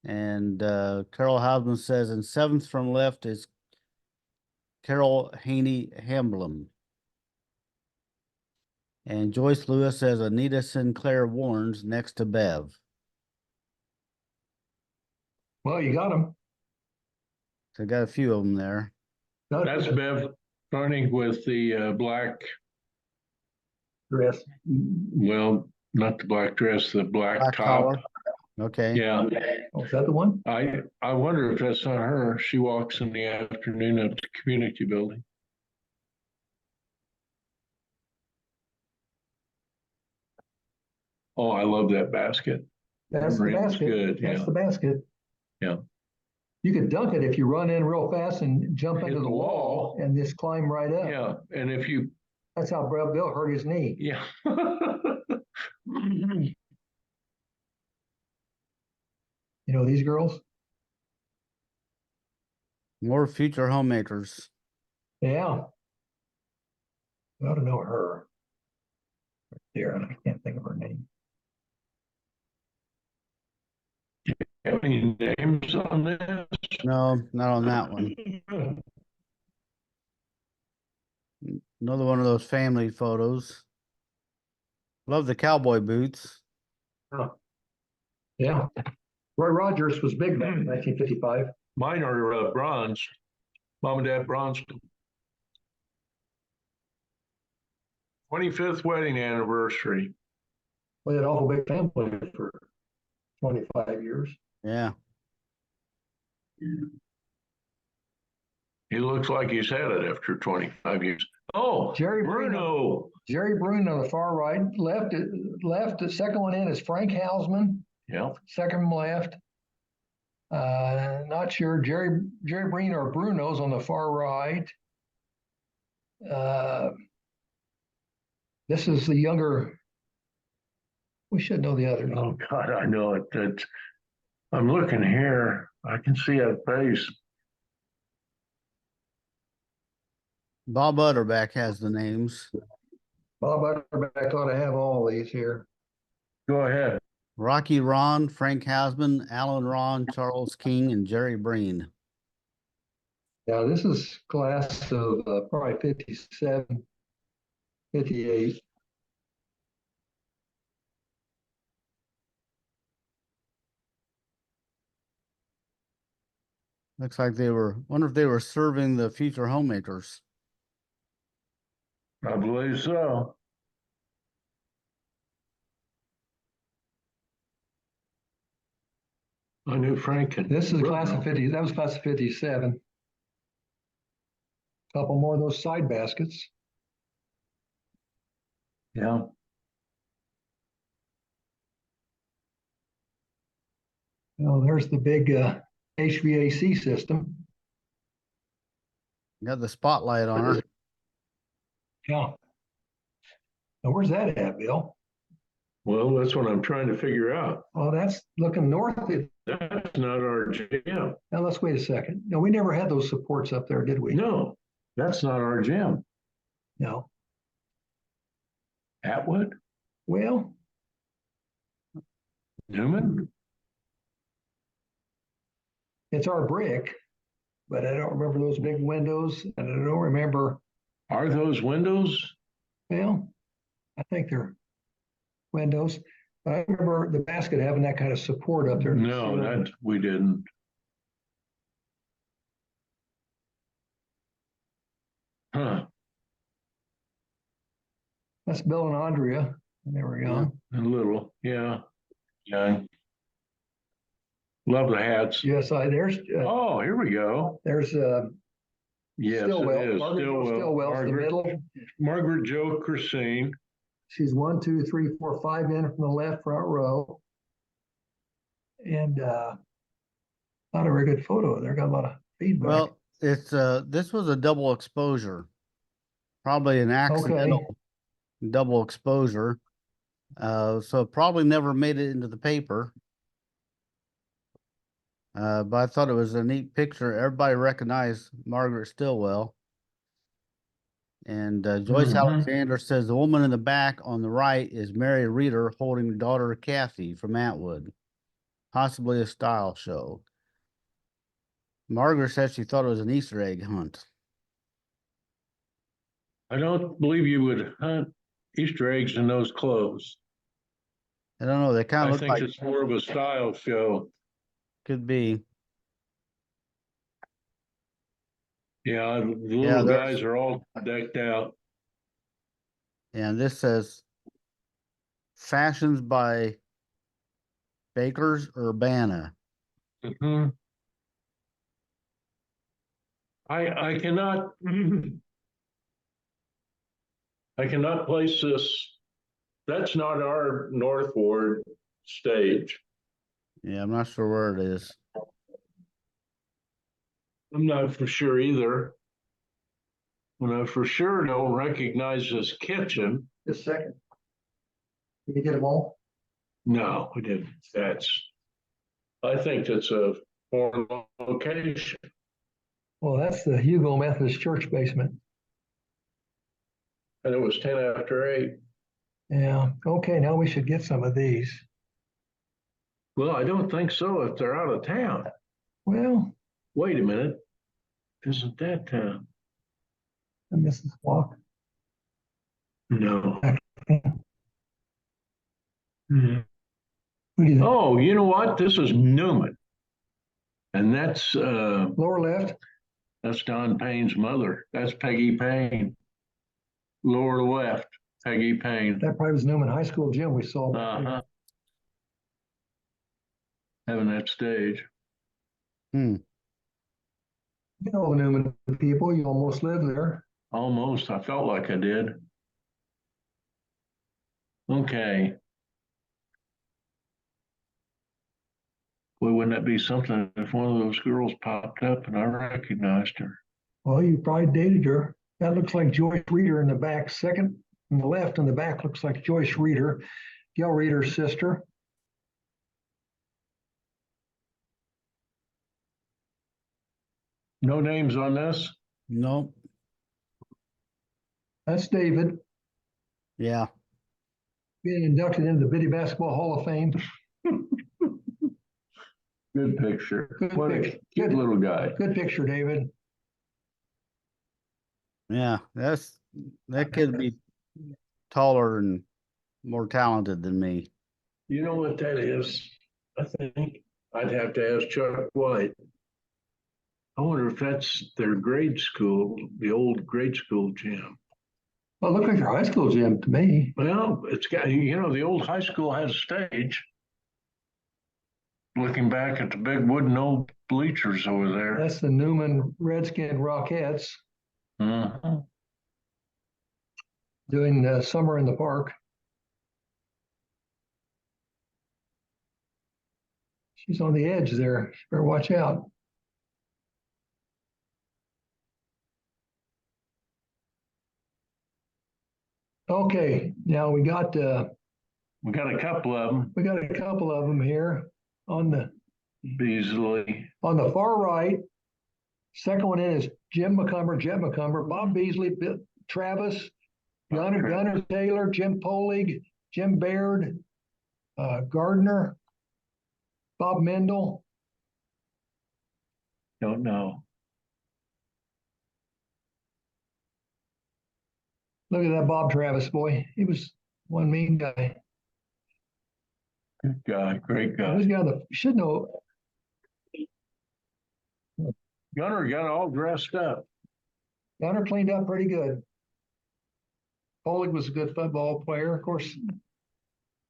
S1: And Carol Hausman says, and seventh from left is Carol Haney Hamblin. And Joyce Lewis says Anita Sinclair Warrens next to Bev.
S2: Well, you got them.
S1: So I got a few of them there.
S3: That's Bev Koenig with the black,
S2: dress.
S3: well, not the black dress, the black
S1: Black
S3: top.
S1: collar. Okay.
S3: Yeah,
S2: Oh, is that the one?
S3: I wonder if that's not her. She walks in the afternoon up to community building. Oh, I love that basket.
S2: That's the
S3: It was
S2: basket.
S3: good,
S2: That's
S3: yeah.
S2: the basket.
S3: Yeah.
S2: You could dunk it if you run in real fast and jump
S3: Hit
S2: into the
S3: the
S2: wall
S3: wall.
S2: and just climb right up.
S3: Yeah, and if you,
S2: That's how Brad Bill hurt his knee.
S3: yeah.
S2: You know these girls?
S1: More future homemakers.
S2: Yeah. You ought to know her. There, I can't think of her name.
S3: Have any names on this?
S1: No, not on that one. Another one of those family photos. Love the cowboy boots.
S2: Yeah. Roy Rogers was big back in 1955.
S3: Mine are bronze. Mom and Dad bronze. 25th wedding anniversary.
S2: We had an awful big family for 25 years.
S1: Yeah.
S3: He looks like he's had it after 25 years. Oh,
S2: Jerry
S3: Bruno.
S2: Jerry Bruno on the far right, left, the second one in is Frank Hausman,
S3: Yeah,
S2: second from left. Not sure, Jerry Breen or Bruno's on the far right. This is the younger, we should know the other name.
S3: oh God, I know it. I'm looking here. I can see that face.
S1: Bob Utterback has the names.
S2: Bob Utterback ought to have all these here.
S3: Go ahead.
S1: Rocky Ron, Frank Hausman, Alan Ron, Charles King, and Jerry Breen.
S2: Yeah, this is class of probably 57, 58.
S1: Looks like wonder if they were serving the future homemakers.
S3: I believe so. I knew Frank and
S2: This is a class of
S3: Bruno.
S2: 50, that was class of 57. Couple more of those side baskets.
S3: Yeah.
S2: Oh, there's the big HVAC system.
S1: Got the spotlight on her.
S2: Yeah. Now, where's that at, Bill?
S3: Well, that's what I'm trying to figure out.
S2: Oh, that's looking north.
S3: That's not our gym.
S2: Now, let's wait a second. No, we never had those supports up there, did we?
S3: No, that's not our gym.
S2: No.
S3: Atwood?
S2: Well,
S3: Newman?
S2: it's our brick, but I don't remember those big windows, and I don't remember.
S3: Are those windows?
S2: Well, I think they're windows, but I remember the basket having that kind of support up there.
S3: No, that we didn't. Huh.
S2: That's Bill and Andrea. They were young.
S3: A little, yeah. Young. Love the hats.
S2: USI.
S3: Oh, here we go.
S2: There's
S3: Yes,
S2: Stillwell.
S3: it is.
S2: Margaret Stillwell's the middle.
S3: Margaret Jo Christine.
S2: She's 1, 2, 3, 4, 5 in from the left front row. And not a very good photo. There got a lot of feedback.
S1: Well, it's this was a double exposure. Probably an accidental double exposure. So it probably never made it into the paper. But I thought it was a neat picture. Everybody recognized Margaret Stillwell. And Joyce
S3: Mhm.
S1: Alexander says the woman in the back on the right is Mary Reeder holding daughter Kathy from Atwood, possibly a style show. Margaret said she thought it was an Easter egg hunt.
S3: I don't believe you would hunt Easter eggs in those clothes.
S1: I don't know. They kind
S3: I
S1: of look
S3: think
S1: like
S3: it's more of a style show.
S1: could be.
S3: Yeah, the
S1: Yeah,
S3: little guys are all decked out.
S1: And this says fashions by Bakers Urbana.
S3: Mhm. I cannot I cannot place this. That's not our North Ward stage.
S1: Yeah, I'm not sure where it is.
S3: I'm not for sure either. And I for sure don't recognize this kitchen.
S2: Just a second. Did you get them all?
S3: No, I didn't. I think that's a foreign location.
S2: Well, that's the Hugo Methodist Church basement.
S3: And it was 10 after 8.
S2: Yeah. Okay, now we should get some of these.
S3: Well, I don't think so if they're out of town.
S2: Well,
S3: Wait a minute. Isn't that town?
S2: Mrs. Walk.
S3: No.
S2: Oh,
S3: Oh, you know what? This is Newman. And that's
S2: lower left.
S3: Don Payne's mother. That's Peggy Payne. Lower left, Peggy Payne.
S2: That probably was Newman High School gym we saw.
S3: Uh-huh. Having that stage.
S1: Hmm.
S2: You know the Newman people. You almost live there.
S3: Almost. I felt like I did. Okay. Boy, wouldn't that be something if one of those girls popped up and I recognized her?
S2: Well, you probably dated her. That looks like Joyce Reeder in the back. Second from the left in the back looks like Joyce Reeder, Gail Reeder's sister.
S3: No names on this?
S1: Nope.
S2: That's David
S1: Yeah.
S2: being inducted into the Biddy Basketball Hall of Fame.
S3: Good picture.
S2: Good
S3: What
S2: picture.
S3: a cute little guy.
S2: Good picture, David.
S1: Yeah. That kid be taller and more talented than me.
S3: You know what that is? I think I'd have to ask Chuck White. I wonder if that's their grade school, the old grade school gym.
S2: Well, it looked like your high school gym to me.
S3: Well, it's got, the old high school has a stage. Looking back at the big wooden old bleachers over there.
S2: That's the Newman Redskin Rockettes
S3: Mhm.
S2: doing Summer in the Park. She's on the edge there. You better watch out. Okay, now we got
S3: a couple of them.
S2: We got a couple of them here on the
S3: Beasley.
S2: On the far right. Second one in is Jim McCumber, Jet McCumber, Bob Beasley, Travis, Gunnar Taylor, Jim Polig, Jim Baird, Gardner, Bob Mendel.
S3: Don't know.
S2: Look at that Bob Travis boy. He was one mean guy.
S3: Good guy, great guy.
S2: Who's got the should know.
S3: Gunnar got all dressed up.
S2: Gunnar cleaned up pretty good. Polig was a good football player, of course.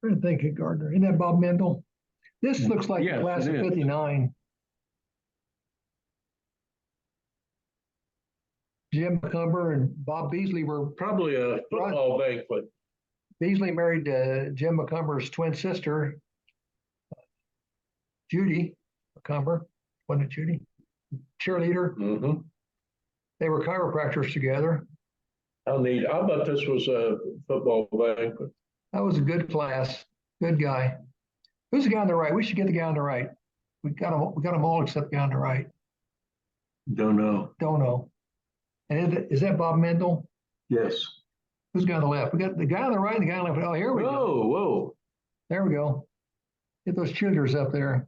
S2: I didn't think of Gardner. Isn't that Bob Mendel? This looks like the class of 59. Jim McCumber and Bob Beasley were
S3: probably a football banquet.
S2: Beasley married Jim McCumber's twin sister, Judy McCumber. Wasn't it Judy? Cheerleader.
S3: Mm-hmm.
S2: They were chiropractors together.
S3: How neat. I bet this was a football banquet.
S2: That was a good class. Good guy. Who's the guy on the right? We should get the guy on the right. We got them all except the guy on the right.
S3: Don't know.
S2: Don't know. And is that Bob Mendel?
S3: Yes.
S2: Who's the guy on the left? We got the guy on the right and the guy on the left. Oh, here we go.
S3: Whoa.
S2: There we go. Get those cheerleaders up there.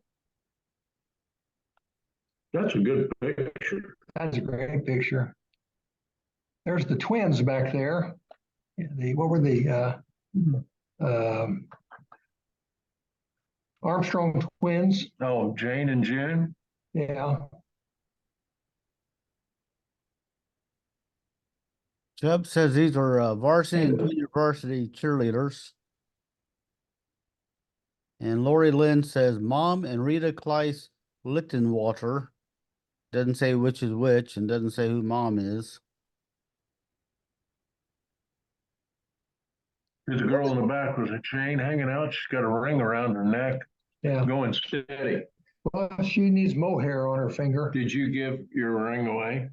S3: That's a good picture.
S2: That's a great picture. There's the twins back there. What were the Armstrong twins?
S3: Oh, Jane and Jen.
S2: Yeah.
S1: Chubb says these are varsity and junior varsity cheerleaders. And Lori Lynn says Mom and Rita Kleiss Lichtenwater. Doesn't say which is which and doesn't say who Mom is.
S3: There's a girl in the back with a chain hanging out. She's got a ring around her neck,
S2: Yeah.
S3: going steady.
S2: Well, she needs mohair on her finger.
S3: Did you give your ring away?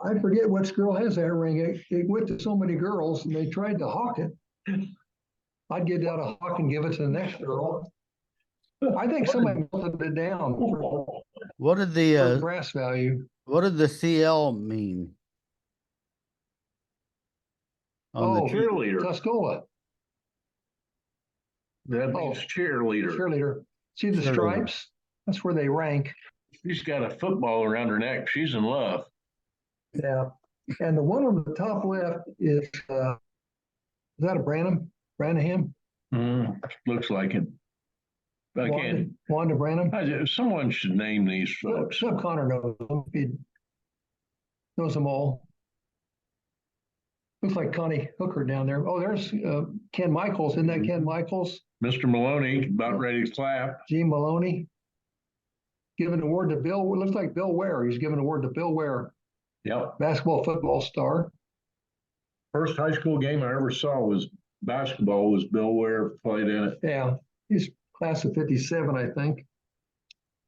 S2: I forget which girl has that ring. It went to so many girls and they tried to hawk it. I'd get out a hawk and give it to the next girl. I think somebody melted it down for
S1: What did the
S2: brass value.
S1: what did the CL mean? On the
S3: cheerleader.
S2: Tuscola.
S3: That means cheerleader.
S2: Cheerleader. See the
S1: Cheerleader.
S2: stripes? That's where they rank.
S3: She's got a football around her neck. She's in love.
S2: Yeah. And the one on the top left is that a Branham? Branham?
S3: Looks like it. I can't.
S2: Wanda Branham?
S3: Someone should name these folks.
S2: Sub Connor knows them. He knows them all. Looks like Connie Hooker down there. Oh, there's Ken Michaels. Isn't that Ken Michaels?
S3: Mr. Maloney, about ready to clap.
S2: Gene Maloney. Giving an award to Bill. It looks like Bill Ware. He's giving an award to Bill Ware.
S3: Yep.
S2: Basketball, football star.
S3: First high school game I ever saw was basketball. Was Bill Ware played in it?
S2: Yeah. He's class of 57, I think.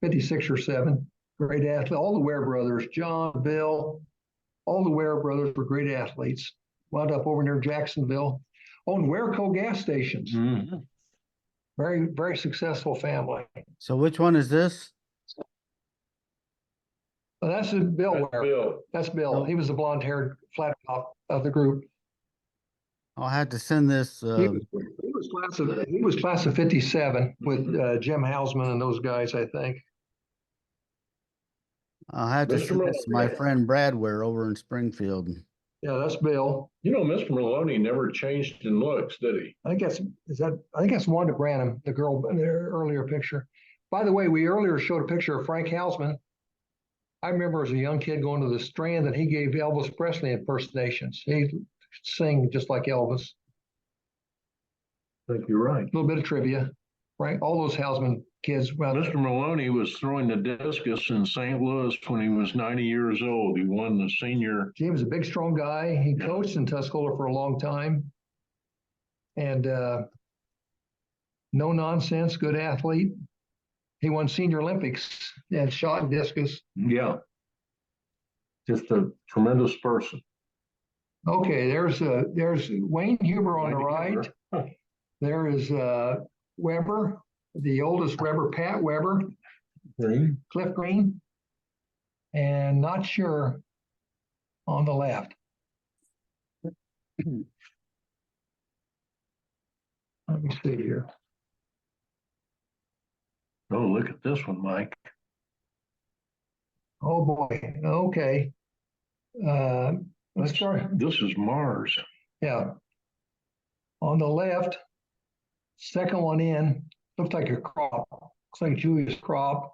S2: 56 or 7. Great athlete. All the Ware brothers, John, Bill, all the Ware brothers were great athletes. Wound up over near Jacksonville. Owned Wareco gas stations.
S3: Mm-hmm.
S2: Very, very successful family.
S1: So which one is this?
S2: Well, that's Bill Ware.
S3: Bill.
S2: That's Bill. He was the blonde-haired flat top of the group.
S1: I'll have to send this.
S2: He was class of 57 with Jim Hausman and those guys, I think.
S1: I'll have to
S3: Mr.
S1: send this to my
S3: Maloney.
S1: friend Brad Ware over in Springfield.
S2: Yeah, that's Bill.
S3: You know, Mr. Maloney never changed in looks, did he?
S2: I think that's Wanda Branham, the girl in the earlier picture. By the way, we earlier showed a picture of Frank Hausman. I remember as a young kid going to the Strand that he gave Elvis Presley impersonations. He sang just like Elvis.
S3: I think you're right.
S2: A little bit of trivia, right? All those Hausman kids. Well,
S3: Mr. Maloney was throwing the discus in St. Louis when he was 90 years old. He won the senior.
S2: Jim was a big, strong guy. He coached in Tuscola for a long time. And no nonsense, good athlete. He won senior Olympics and shot and discus.
S3: Yeah. Just a tremendous person.
S2: Okay, there's Wayne Huber on the right. There is Weber, the oldest Weber, Pat Weber,
S3: Green.
S2: Cliff Green, and not sure on the left. Let me see here.
S3: Oh, look at this one, Mike.
S2: Oh boy. Okay. Let's start.
S3: This is Mars.
S2: Yeah. On the left, second one in, looks like a crop. Looks like Julius Crop.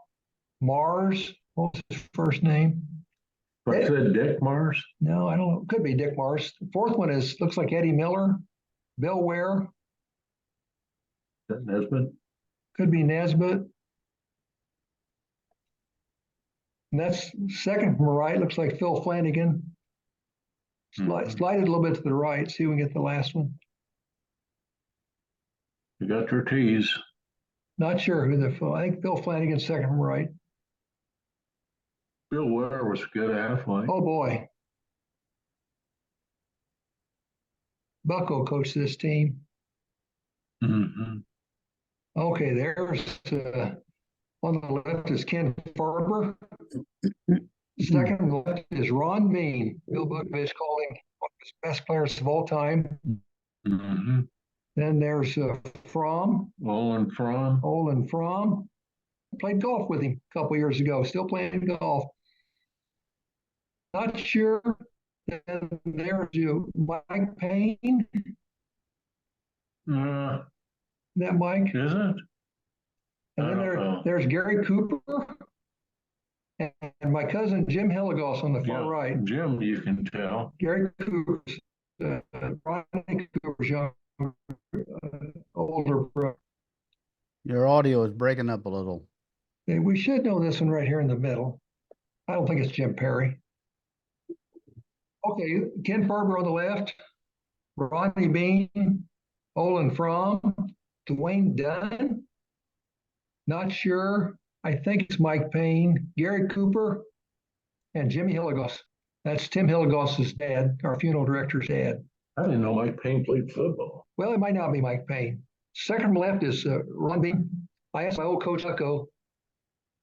S2: Mars, what was his first name?
S3: What said Dick Mars?
S2: No, I don't know. Could be Dick Mars. The fourth one looks like Eddie Miller, Bill Ware.
S3: Is that Nesbitt?
S2: Could be Nesbitt. And that's second from the right, looks like Phil Flanagan. Slide it a little bit to the right, see if we can get the last one.
S3: You got your T's.
S2: Not sure who I think Phil Flanagan's second from right.
S3: Bill Ware was a good athlete.
S2: Oh boy. Bucko coached this team.
S3: Mm-hmm.
S2: Okay, there's on the left is Ken Farber. Second on the left is Ron Bean. Bill Buckovich calling best players of all time.
S3: Mm-hmm.
S2: Then there's Fromm,
S3: Olin Fromm.
S2: Olin Fromm. Played golf with him a couple years ago, still playing golf. Not sure. Then there's Mike Payne. That Mike.
S3: Is it?
S2: And then there's Gary Cooper and my cousin Jim Hilligoss on the far right.
S3: Jim, you can tell.
S2: Gary Cooper's Ronnie Cooper's young, older brother.
S1: Your audio is breaking up a little.
S2: Okay, we should know this one right here in the middle. I don't think it's Jim Perry. Okay, Ken Farber on the left, Ronnie Bean, Olin Fromm, Dwayne Dunn. Not sure. I think it's Mike Payne, Gary Cooper, and Jimmy Hilligoss. That's Tim Hilligoss's dad, our funeral director's dad.
S3: I didn't know Mike Payne played football.
S2: Well, it might not be Mike Payne. Second from left is Ron Bean. I asked my old coach, Tucko,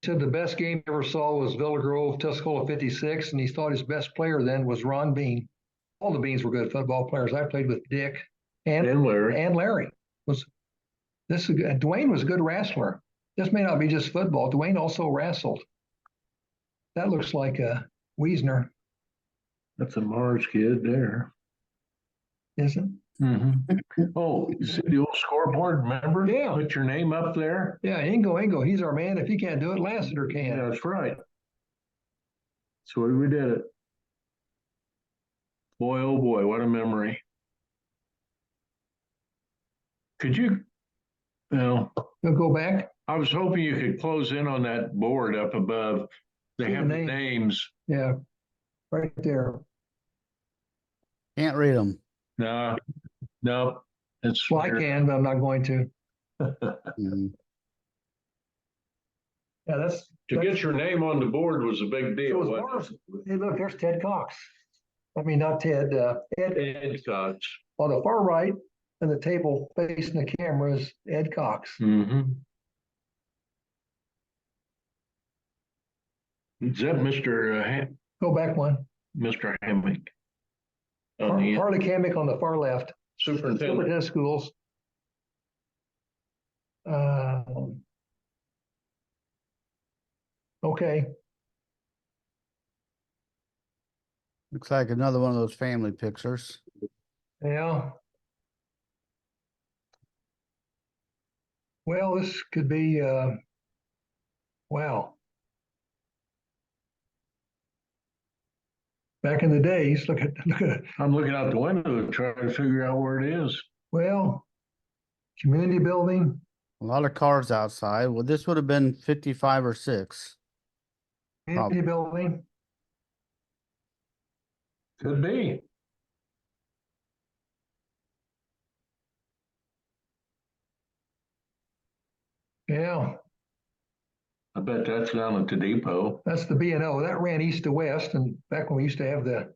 S2: said the best game he ever saw was Villa Grove, Tuscola 56, and he thought his best player then was Ron Bean. All the Beans were good football players. I played with Dick and Larry. And Larry Dwayne was a good wrestler. This may not be just football. Dwayne also wrestled. That looks like a Wiesner.
S3: That's a Mars kid there.
S2: Isn't it?
S3: Mm-hmm. Oh, you see the old scoreboard, remember?
S2: Yeah.
S3: Put your name up there.
S2: Yeah, Ingo, he's our man. If he can't do it, Lassiter can.
S3: Yeah, that's right. That's the way we did it. Boy, oh boy, what a memory. Could you,
S2: You'll go back?
S3: I was hoping you could close in on that board up above. They
S2: See
S3: have
S2: the
S3: the names.
S2: Yeah, right there.
S1: Can't read them.
S3: No, it's.
S2: Well, I can, but I'm not going to.
S1: Mhm.
S2: Yeah, that's.
S3: To get your name on the board was a big deal.
S2: So hey, look, there's Ted Cox. I mean, not Ted,
S3: Ed Cox.
S2: On the far right, and the table facing the camera is Ed Cox.
S3: Mm-hmm. Is that Mr.
S2: Go back one.
S3: Mr. Hammock?
S2: Harley Kammick on the far left.
S3: Superintendent
S2: of schools. Okay.
S1: Looks like another one of those family pictures.
S2: Yeah. Well, this could be, wow. Back in the days, look at it.
S3: I'm looking out the window to try to figure out where it is.
S2: Well, community building.
S1: A lot of cars outside. Well, this would have been 55 or 6.
S2: Community building.
S3: Could be.
S2: Yeah.
S3: I bet that's down at the depot.
S2: That's the B&O. That ran east to west, and back when we used to have the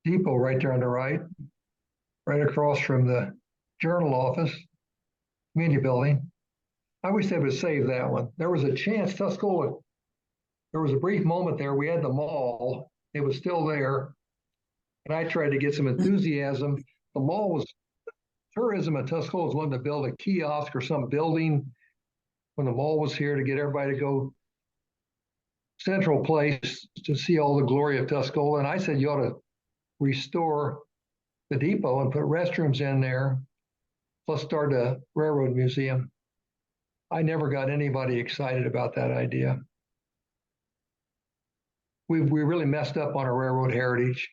S2: depot right there on the right across from the journal office, community building. I wish they would save that one. There was a chance, Tuscola, there was a brief moment there. We had the mall. It was still there. And I tried to get some enthusiasm. The mall was, tourism at Tuscola was wanting to build a kiosk or some building when the mall was here to get everybody to go central place to see all the glory of Tuscola. And I said, you ought to restore the depot and put restrooms in there, plus start a railroad museum. I never got anybody excited about that idea. We really messed up on our railroad heritage.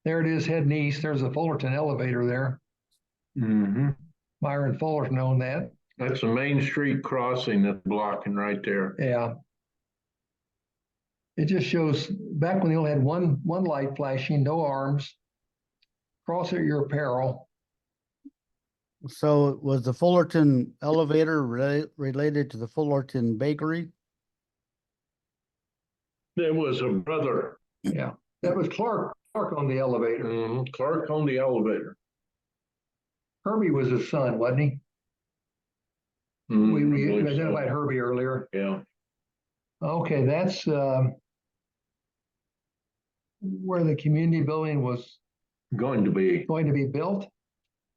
S2: There it is, heading east. There's a Fullerton elevator there.
S3: Mm-hmm.
S2: Myron Fullerton owned that.
S3: That's a Main Street crossing that's blocking right there.
S2: Yeah. It just shows back when they only had one light flashing, no arms. Cross at your peril.
S1: So was the Fullerton elevator related to the Fullerton bakery?
S3: There was a brother.
S2: Yeah. That was Clark on the elevator.
S3: Mm-hmm. Clark on the elevator.
S2: Herbie was his son, wasn't he?
S3: Mm-hmm.
S2: We identified Herbie earlier.
S3: Yeah.
S2: Okay, that's where the community building was
S3: Going to be
S2: going to be built?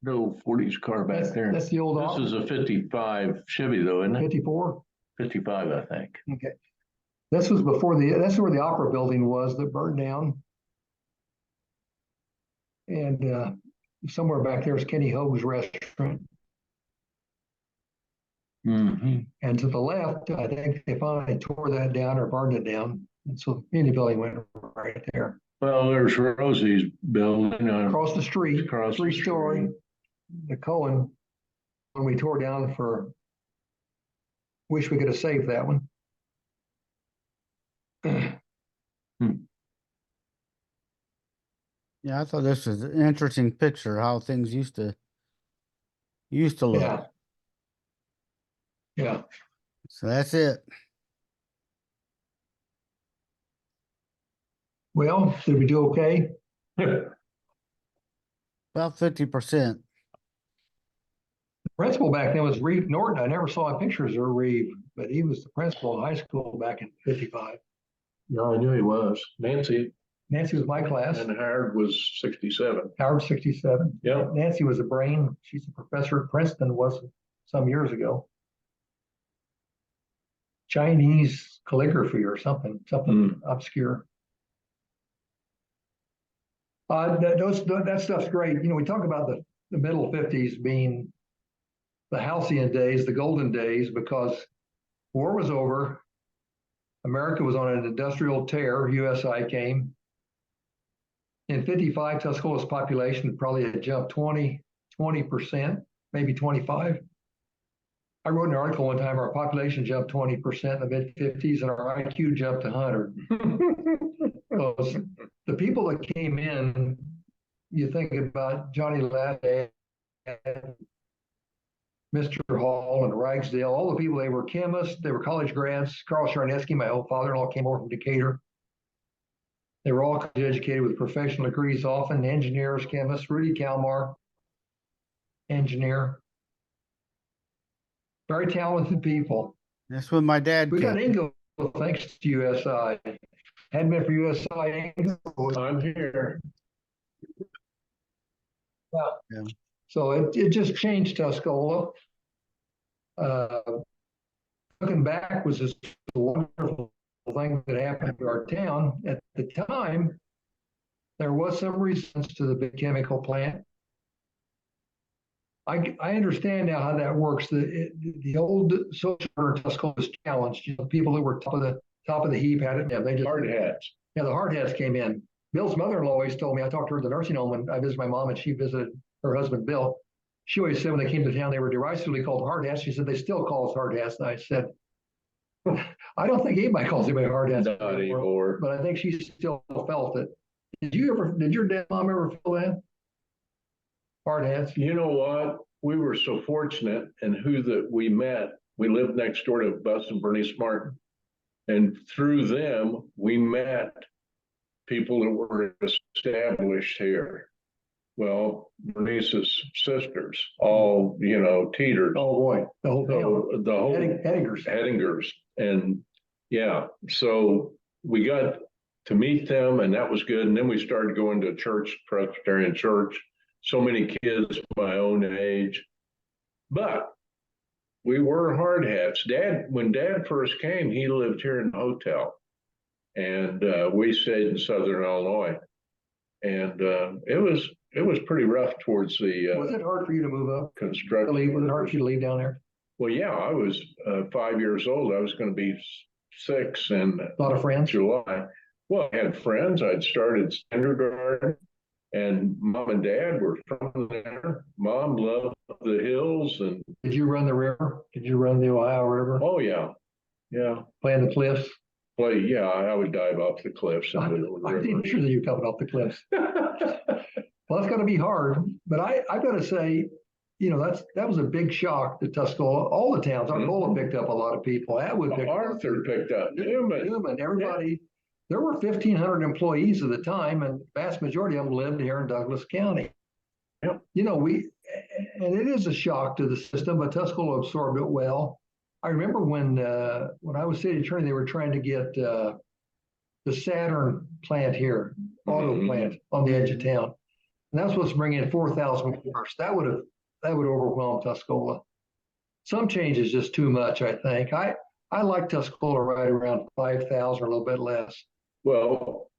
S3: the old 40s car back there.
S2: That's the old
S3: This is a 55 Chevy though, isn't it?
S2: 54.
S3: 55, I think.
S2: Okay. This was before that's where the opera building was that burned down. And somewhere back there is Kenny Hoag's restaurant.
S3: Mm-hmm.
S2: And to the left, I think they finally tore that down or burned it down. And so the community building went right there.
S3: Well, there's Rosie's building.
S2: Across the street,
S3: Across the
S2: three-story.
S3: street.
S2: The Cohen, when we tore down wish we could have saved that one.
S1: Yeah, I thought this was an interesting picture, how things used to look.
S2: Yeah. Yeah.
S1: So that's it.
S2: Well, did we do okay?
S1: About 50%.
S2: The principal back then was Reeve Norton. I never saw pictures of Reeve, but he was the principal in high school back in 55.
S3: No, I knew he was. Nancy
S2: Nancy was my class.
S3: and Howard was 67.
S2: Howard 67.
S3: Yeah.
S2: Nancy was a brain. She's a professor at Princeton, was some years ago. Chinese calligraphy or something obscure. That stuff's great. You know, we talk about the middle 50s being the halcyon days, the golden days, because war was over. America was on an industrial tear. USI came. In 55, Tuscola's population probably had jumped 20%, maybe 25. I wrote an article one time, our population jumped 20% in the mid-50s and our IQ jumped 100. Because the people that came in, you think about Johnny Ladd, Mr. Hall and Ragsdale, all the people, they were chemists, they were college grads. Carl Charneski, my old father-in-law, came over from Decatur. They were all educated with professional degrees, often engineers, chemists. Rudy Kalmar, engineer. Very talented people.
S1: That's when my dad
S2: We got
S1: came.
S2: Ingo thanks to USI. Hadn't been for USI, Ingo.
S3: I'm here.
S2: Yeah. So it just changed Tuscola. Looking back was just a wonderful thing that happened to our town. At the time, there was some resistance to the big chemical plant. I understand now how that works. The old social order in Tuscola was challenged. You know, people that were top of the heap had it. Yeah, they just
S3: Hard hats.
S2: Yeah, the hard hats came in. Bill's mother-in-law always told me. I talked to her at the nursing home when I visited my mom, and she visited her husband Bill. She always said when they came to town, they were derisively called hard hats. She said they still call us hard hats. And I said, I don't think anybody calls anybody hard hats
S3: Not anymore.
S2: but I think she still felt it. Did your dad, mom ever feel that? Hard hats?
S3: You know what? We were so fortunate in who that we met. We lived next door to Bus and Bernice Martin. And through them, we met people that were established here. Well, Bernice's sisters, all, teetered.
S2: Oh boy, the whole family.
S3: The whole
S2: Headingers.
S3: And yeah, so we got to meet them, and that was good. And then we started going to church, Presbyterian church. So many kids my own age, but we were hard hats. When Dad first came, he lived here in the hotel, and we stayed in Southern Illinois, and it was pretty rough towards the.
S2: Was it hard for you to move up?
S3: Construction.
S2: Was it hard for you to leave down there?
S3: Well, yeah, I was 5 years old. I was going to be 6 in
S2: A lot of friends.
S3: July. Well, I had friends. I'd started kindergarten, and Mom and Dad were from there. Mom loved the hills, and
S2: Did you run the river? Did you run the Ohio River?
S3: oh yeah,
S2: Play in the cliffs?
S3: well, yeah, I would dive off the cliffs into the
S2: I
S3: river.
S2: didn't sure that you coming off the cliffs. Well, that's got to be hard. But I've got to say, that was a big shock to Tuscola. All the towns, Arcola picked up a lot of people. Atwood picked
S3: Arthur picked up Newman.
S2: Everybody. There were 1,500 employees at the time, and the vast majority of them lived here in Douglas County.
S3: Yep.
S2: And it is a shock to the system, but Tuscola absorbed it well. I remember when I was city attorney, they were trying to get the Saturn plant here. auto plant on the edge of town. And that's supposed to bring in 4,000 cars. That would overwhelm Tuscola. Some change is just too much, I think. I like Tuscola right around 5,000 or a little bit less.
S3: Well,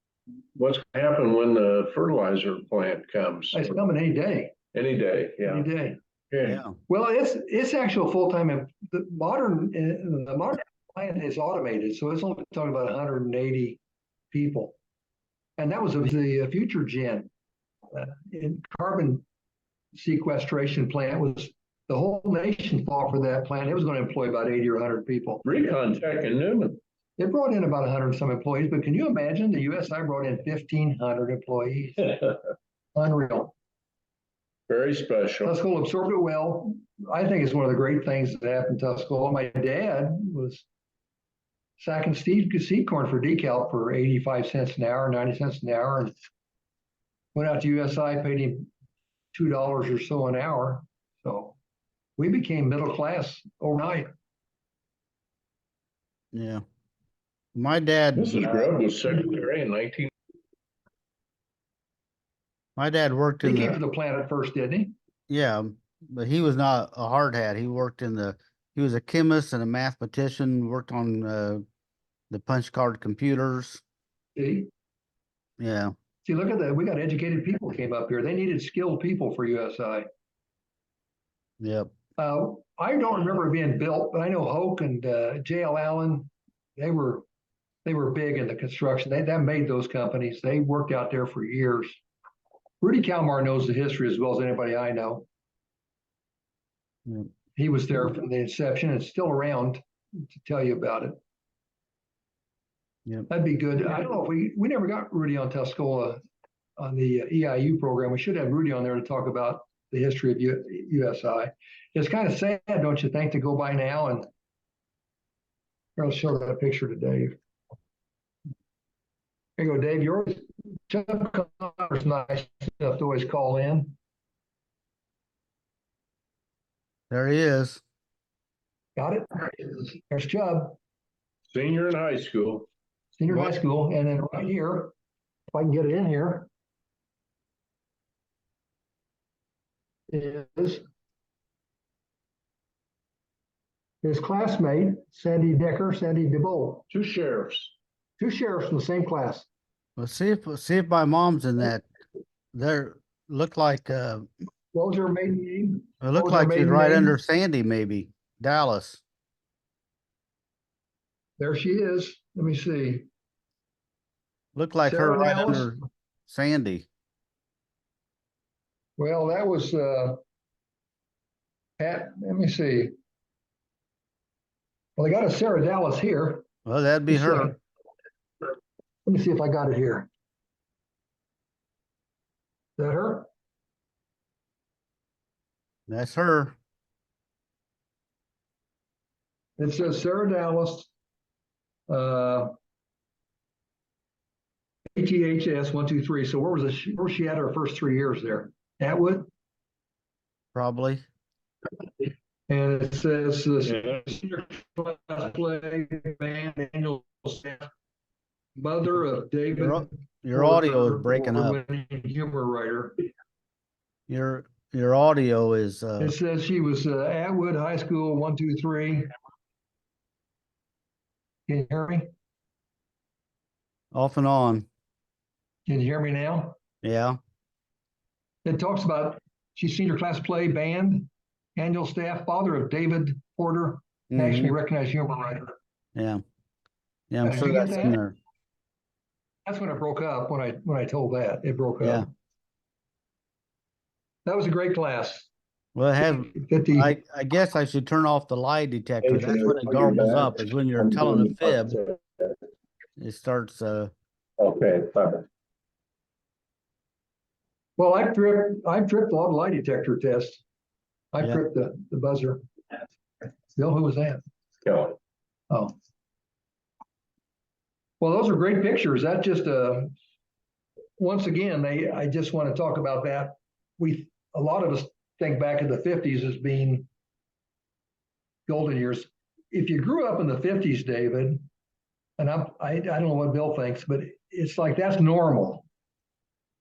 S3: what's gonna happen when the fertilizer plant comes?
S2: It's coming any day.
S3: Any day, yeah.
S2: Any day.
S3: Okay.
S1: Yeah.
S2: Well, it's actual full-time. The modern plant is automated, so it's only talking about 180 people. And that was the future gen. In carbon sequestration plant was the whole nation fought for that plant. It was going to employ about 80 or 100 people.
S3: Recon Tech in Newman.
S2: It brought in about 100 some employees, but can you imagine the USI brought in 1,500 employees? Unreal.
S3: Very special.
S2: Tuscola absorbed it well. I think it's one of the great things that happened to Tuscola. My dad was sacking seed corn for decal for 85 cents an hour, 90 cents an hour, and went out to USI, paid him $2 or so an hour. So we became middle class overnight.
S1: Yeah. My dad.
S3: Mrs. Grubb was secretary in 19.
S1: My dad worked
S2: He
S1: in
S2: came to the plant at first, didn't he?
S1: Yeah, but he was not a hard hat. He worked he was a chemist and a mathematician, worked on the punch card computers.
S2: See,
S1: Yeah.
S2: look at that. We got educated people came up here. They needed skilled people for USI.
S1: Yep.
S2: I don't remember it being built, but I know Hoke and J.L. Allen, they were big in the construction. That made those companies. They worked out there for years. Rudy Kalmar knows the history as well as anybody I know.
S1: Yep.
S2: He was there from the inception and still around to tell you about it.
S1: Yep.
S2: That'd be good. I don't know if we never got Rudy on Tuscola on the EIU program. We should have Rudy on there to talk about the history of USI. It's kind of sad, don't you think, to go by now and I'll show that picture to Dave. There you go, Dave. Chuck Connor's nice enough to always call in.
S1: There he is.
S2: Got it? There's Chubb,
S3: Senior in high school.
S2: senior high school. And then right here, if I can get it in here, is his classmate, Sandy DeBow.
S3: Two sheriffs.
S2: Two sheriffs in the same class.
S1: Well, see if my mom's in that. There look like
S2: What was her maiden name?
S1: it looked
S2: was her
S1: like she's
S2: maiden
S1: right
S2: name?
S1: under Sandy, maybe Dallas.
S2: There she is. Let me see.
S1: Looked like her
S2: Sarah
S1: right
S2: Dallas?
S1: under Sandy.
S2: Well, that was Pat. Let me see. Well, they got a Sarah Dallas here.
S1: Well, that'd be
S2: Just a
S1: her.
S2: second. Let me see if I got it here. Is that her?
S1: That's her.
S2: It says Sarah Dallas, ATHS 123. So where was she at her first 3 years there? Atwood.
S1: Probably.
S2: And it says
S3: Yeah.
S2: senior class play band annual staff, mother of David.
S1: Your audio is
S2: Porter,
S1: breaking up.
S2: award-winning humor writer.
S1: Your audio is
S2: It says she was Atwood High School 123. Can you hear me?
S1: off and on.
S2: Can you hear me now?
S1: Yeah.
S2: It talks about she's senior class play band, annual staff, father of David Porter, nationally recognized humor writer.
S1: Yeah. Yeah, I'm
S2: Did
S1: sure
S2: you get
S1: that's
S2: that?
S1: in there.
S2: That's when it broke up. When I told that, it broke
S1: Yeah.
S2: up. That was a great class.
S1: Well,
S2: I
S1: I guess I should turn off the lie detector. That's when it garbles up, is when you're telling a fib. It starts
S3: Okay, fine.
S2: Well, I've tripped a lot of lie detector tests. I
S1: Yeah.
S2: tripped the buzzer. Bill, who was that?
S3: Kelly.
S2: Oh. Well, those are great pictures. That just once again, I just want to talk about that. A lot of us think back in the 50s as being golden years. If you grew up in the 50s, David, and I don't know what Bill thinks, but it's like that's normal.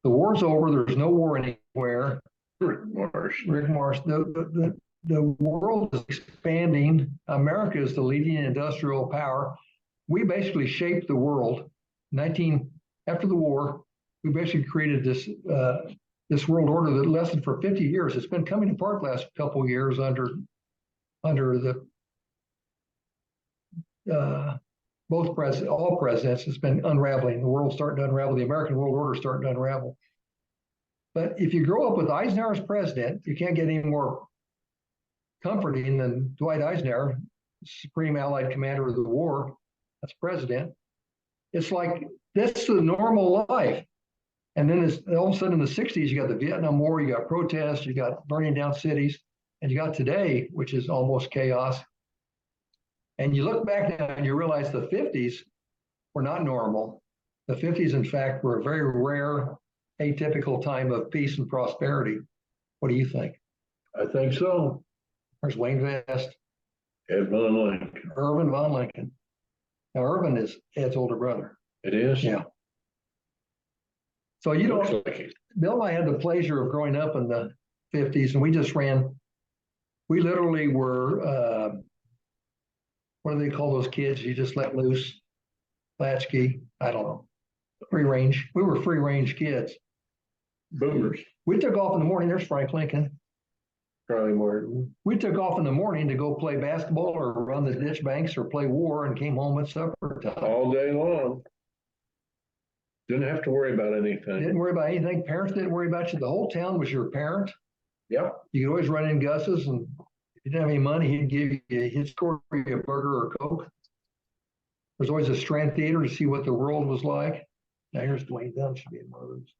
S2: The war's over. There's no war anywhere.
S3: Rick Marsh.
S2: Rick Marsh. The world is expanding. America is the leading industrial power. We basically shaped the world. After the war, we basically created this world order that lasted for 50 years. It's been coming apart the last couple of years under the all presidents. It's been unraveling. The world's starting to unravel. The American world order is starting to unravel. But if you grow up with Eisenhower as president, you can't get any more comforting than Dwight Eisenhower, Supreme Allied Commander of the war. That's president. It's like this is the normal life. And then all of a sudden in the 60s, you got the Vietnam War, you got protests, you got burning down cities, and you got today, which is almost chaos. And you look back now and you realize the 50s were not normal. The 50s, in fact, were a very rare, atypical time of peace and prosperity. What do you think?
S3: I think so.
S2: There's Wayne Vest.
S3: Ed Von Lincoln.
S2: Irvin von Lincoln. Now, Irvin is Ed's older brother.
S3: It is?
S2: Yeah. So you
S3: Looks
S2: don't,
S3: like it.
S2: Bill and I had the pleasure of growing up in the 50s, and we literally were, what do they call those kids you just let loose? Latchkey? I don't know. Free range. We were free range kids.
S3: Boomers.
S2: We took off in the morning. There's Frank Lincoln.
S3: Charlie Morton.
S2: We took off in the morning to go play basketball or run the ditch banks or play war and came home at supper time.
S3: All day long. Didn't have to worry about anything.
S2: Didn't worry about anything. Parents didn't worry about you. The whole town was your parent.
S3: Yep.
S2: You could always run in Gus's, and if you didn't have any money, he'd score you a burger or Coke. There's always a Strand Theater to see what the world was like. Now here's Dwayne Dunn, should be in one of those.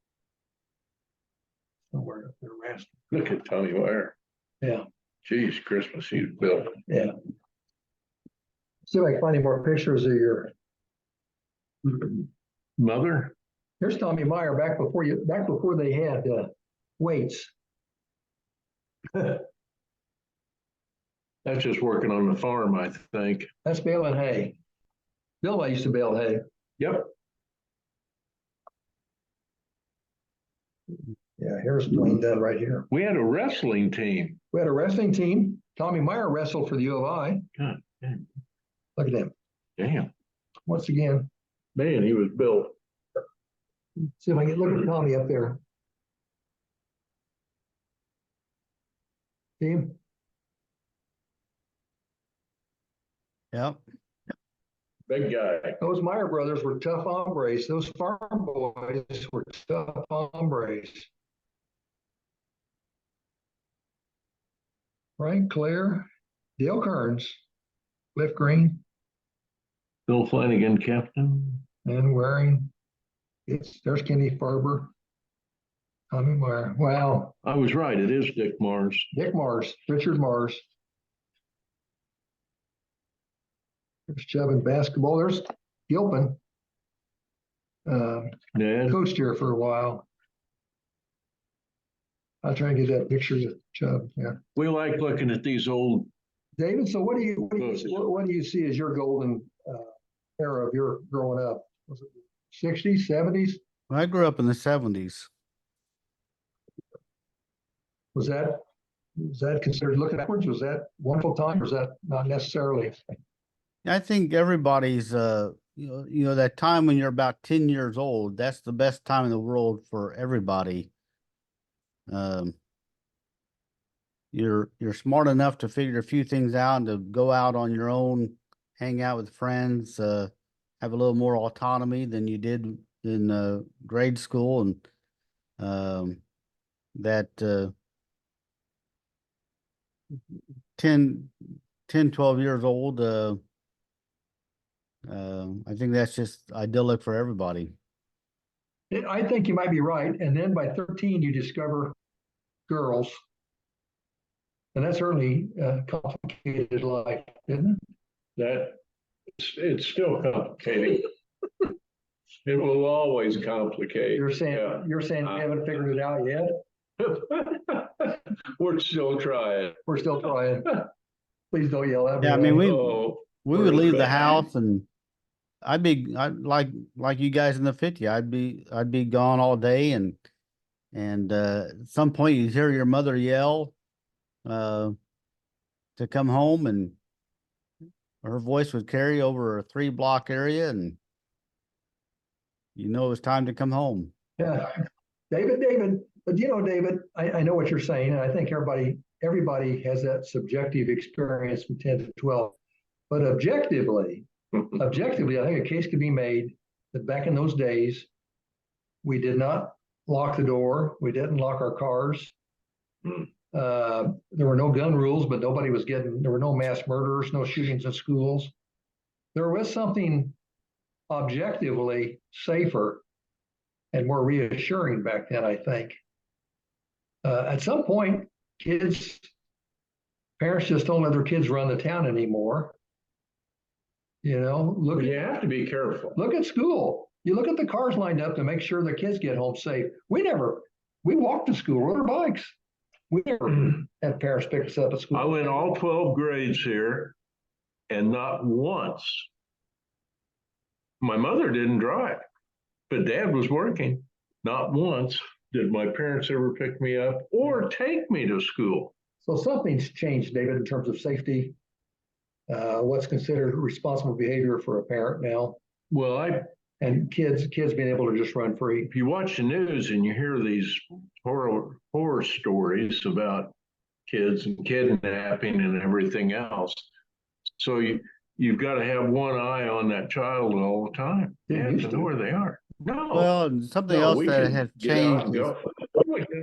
S2: Somewhere up there, Rascal.
S3: Look at Tommy Wire.
S2: Yeah.
S3: Geez, Christmas he was built.
S2: Yeah. See if I can find any more pictures of your.
S3: Mother?
S2: Here's Tommy Meyer back before they had weights.
S3: That's just working on the farm, I think.
S2: That's baling hay. Bill and I used to bale hay.
S3: Yep.
S2: Yeah, here's Dwayne Dunn right here.
S3: We had a wrestling team.
S2: We had a wrestling team. Tommy Meyer wrestled for the U of I.
S3: God damn.
S2: Look at him.
S3: Damn.
S2: Once again,
S3: Man, he was built.
S2: see if I can look at Tommy up there. See him?
S1: Yep.
S3: Big guy.
S2: Those Meyer brothers were tough hombres. Those farm boys were tough hombres. Frank Clare, Dale Kearns, Cliff Green,
S3: Bill Flanagan, captain.
S2: and Waring. There's Kenny Farber. Tommy Meyer. Wow.
S3: I was right. It is Dick Mars.
S2: Dick Mars, Richard Mars. There's Chubb in basketball. There's Gilpin.
S3: Ned.
S2: Coached here for a while. I'll try and get that picture of Chubb. Yeah.
S3: We like looking at these old.
S2: David, so what do you see as your golden era of your growing up? Was it 60s, 70s?
S1: I grew up in the 70s.
S2: Was that considered looking backwards? Was that wonderful time, or is that not necessarily?
S1: I think everybody's, you know, that time when you're about 10 years old, that's the best time in the world for everybody. You're smart enough to figure a few things out and to go out on your own, hang out with friends, have a little more autonomy than you did in grade school, and that 10, 12 years old, I think that's just idyllic for everybody.
S2: I think you might be right. And then by 13, you discover girls. And that's certainly complicated life, isn't it?
S3: It's still complicated. It will always complicate.
S2: You're saying
S3: Yeah.
S2: you haven't figured it out yet?
S3: We're still trying.
S2: We're still trying. Please don't yell at me.
S1: Yeah, I mean, we
S3: Oh,
S1: would
S3: we're
S1: leave the
S3: trying.
S1: house, and I'd like you guys in the 50s. I'd be gone all day, and And at some point you'd hear your mother yell to come home, and her voice would carry over a 3-block area, and you know it was time to come home.
S2: Yeah, David, but David, I know what you're saying, and I think everybody has that subjective experience from 10 to 12. But objectively, I think a case could be made that back in those days, we did not lock the door, we didn't lock our cars. There were no gun rules, but there were no mass murders, no shootings in schools. There was something objectively safer and more reassuring back then, I think. At some point, parents just don't let their kids run the town anymore. You have
S3: to be careful.
S2: Look at school. You look at the cars lined up to make sure the kids get home safe. We walked to school, rode our bikes. We never had parents pick us up at school.
S3: I went all 12 grades here, and not once. My mother didn't drive, but Dad was working. Not once did my parents ever pick me up or take me to school.
S2: So something's changed, David, in terms of safety. What's considered responsible behavior for a parent now?
S3: Well,
S2: and kids being able to just run free.
S3: If you watch the news and you hear these horror stories about kids and kidnapping and everything else, so you've got to have one eye on that child all the time. You have to know where they are. No.
S1: Well, something else that has changed.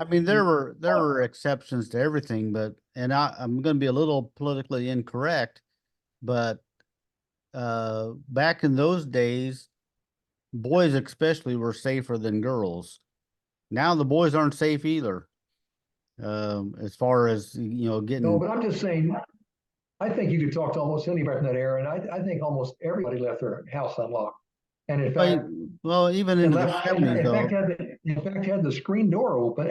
S1: I mean, there were exceptions to everything, but I'm going to be a little politically incorrect, but back in those days, boys especially were safer than girls. Now the boys aren't safe either. As far as getting.
S2: No, but I'm just saying. I think you could talk to almost anybody from that era, and I think almost everybody left their house unlocked. And in fact,
S1: well, even in the 70s,
S2: in fact, had the screen door open,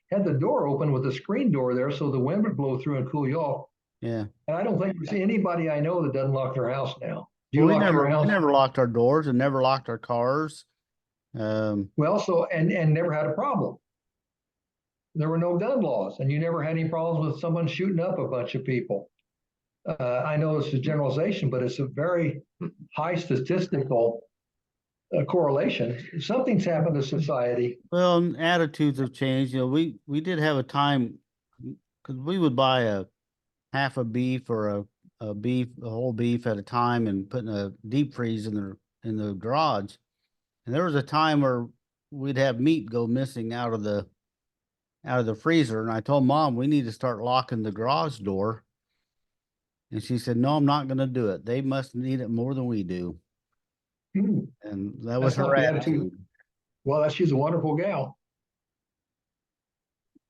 S2: had the door open with the screen door there, so the wind would blow through and cool you off.
S1: Yeah.
S2: And I don't think you see anybody I know that doesn't lock their house now.
S1: We never locked our doors and never locked our cars.
S2: And never had a problem. There were no gun laws, and you never had any problems with someone shooting up a bunch of people. I know it's a generalization, but it's a very high statistical correlation. Something's happened to society.
S1: Well, attitudes have changed. We did have a time because we would buy a half a beef or a whole beef at a time and put in a deep freeze in the garage. And there was a time where we'd have meat go missing out of the freezer. And I told Mom, we need to start locking the garage door. And she said, no, I'm not going to do it. They must need it more than we do. And that was her attitude.
S2: Well, she's a wonderful gal.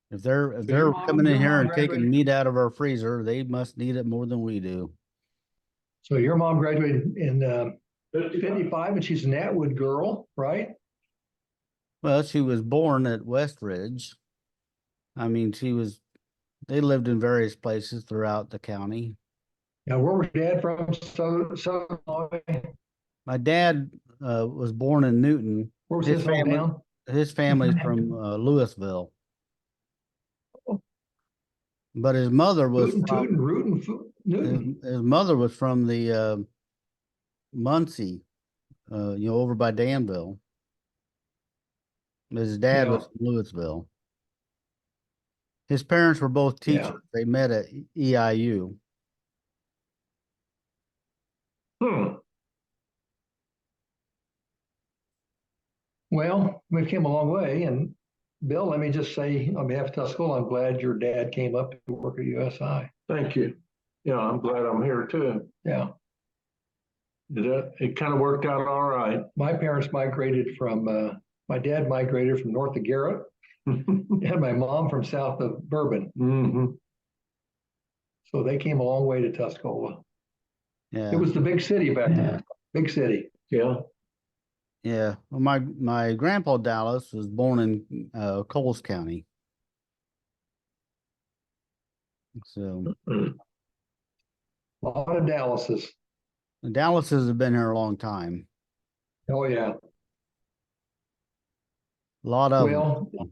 S1: If they're coming in here and taking meat out of our freezer, they must need it more than we do.
S2: So your mom graduated in 55, and she's an Atwood girl, right?
S1: Well, she was born at Westridge. I mean, they lived in various places throughout the county.
S2: Now, where was your dad from? Southern Illinois?
S1: My dad was born in Newton.
S2: Where was his hometown?
S1: His family's from Louisville. But his mother was his mother was from the Muncie, over by Danville. His dad was from Louisville. His parents were both teachers. Yeah. They met at EIU.
S2: Well, we've come a long way. And Bill, let me just say on behalf of Tuscola, I'm glad your dad came up to work at USI.
S3: Thank you. Yeah, I'm glad I'm here too.
S2: Yeah.
S3: It kind of worked out all right.
S2: My parents migrated my dad migrated from north of Garrett and my mom from south of Bourbon.
S3: Mm-hmm.
S2: So they came a long way to Tuscola.
S1: Yeah.
S2: It was the big city back then. Big city.
S3: Yeah.
S1: Yeah. Well, my grandpa Dallas was born in Coles County. So
S2: a lot of Dallases.
S1: The Dallases have been here a long time.
S2: Oh yeah.
S1: A lot of them.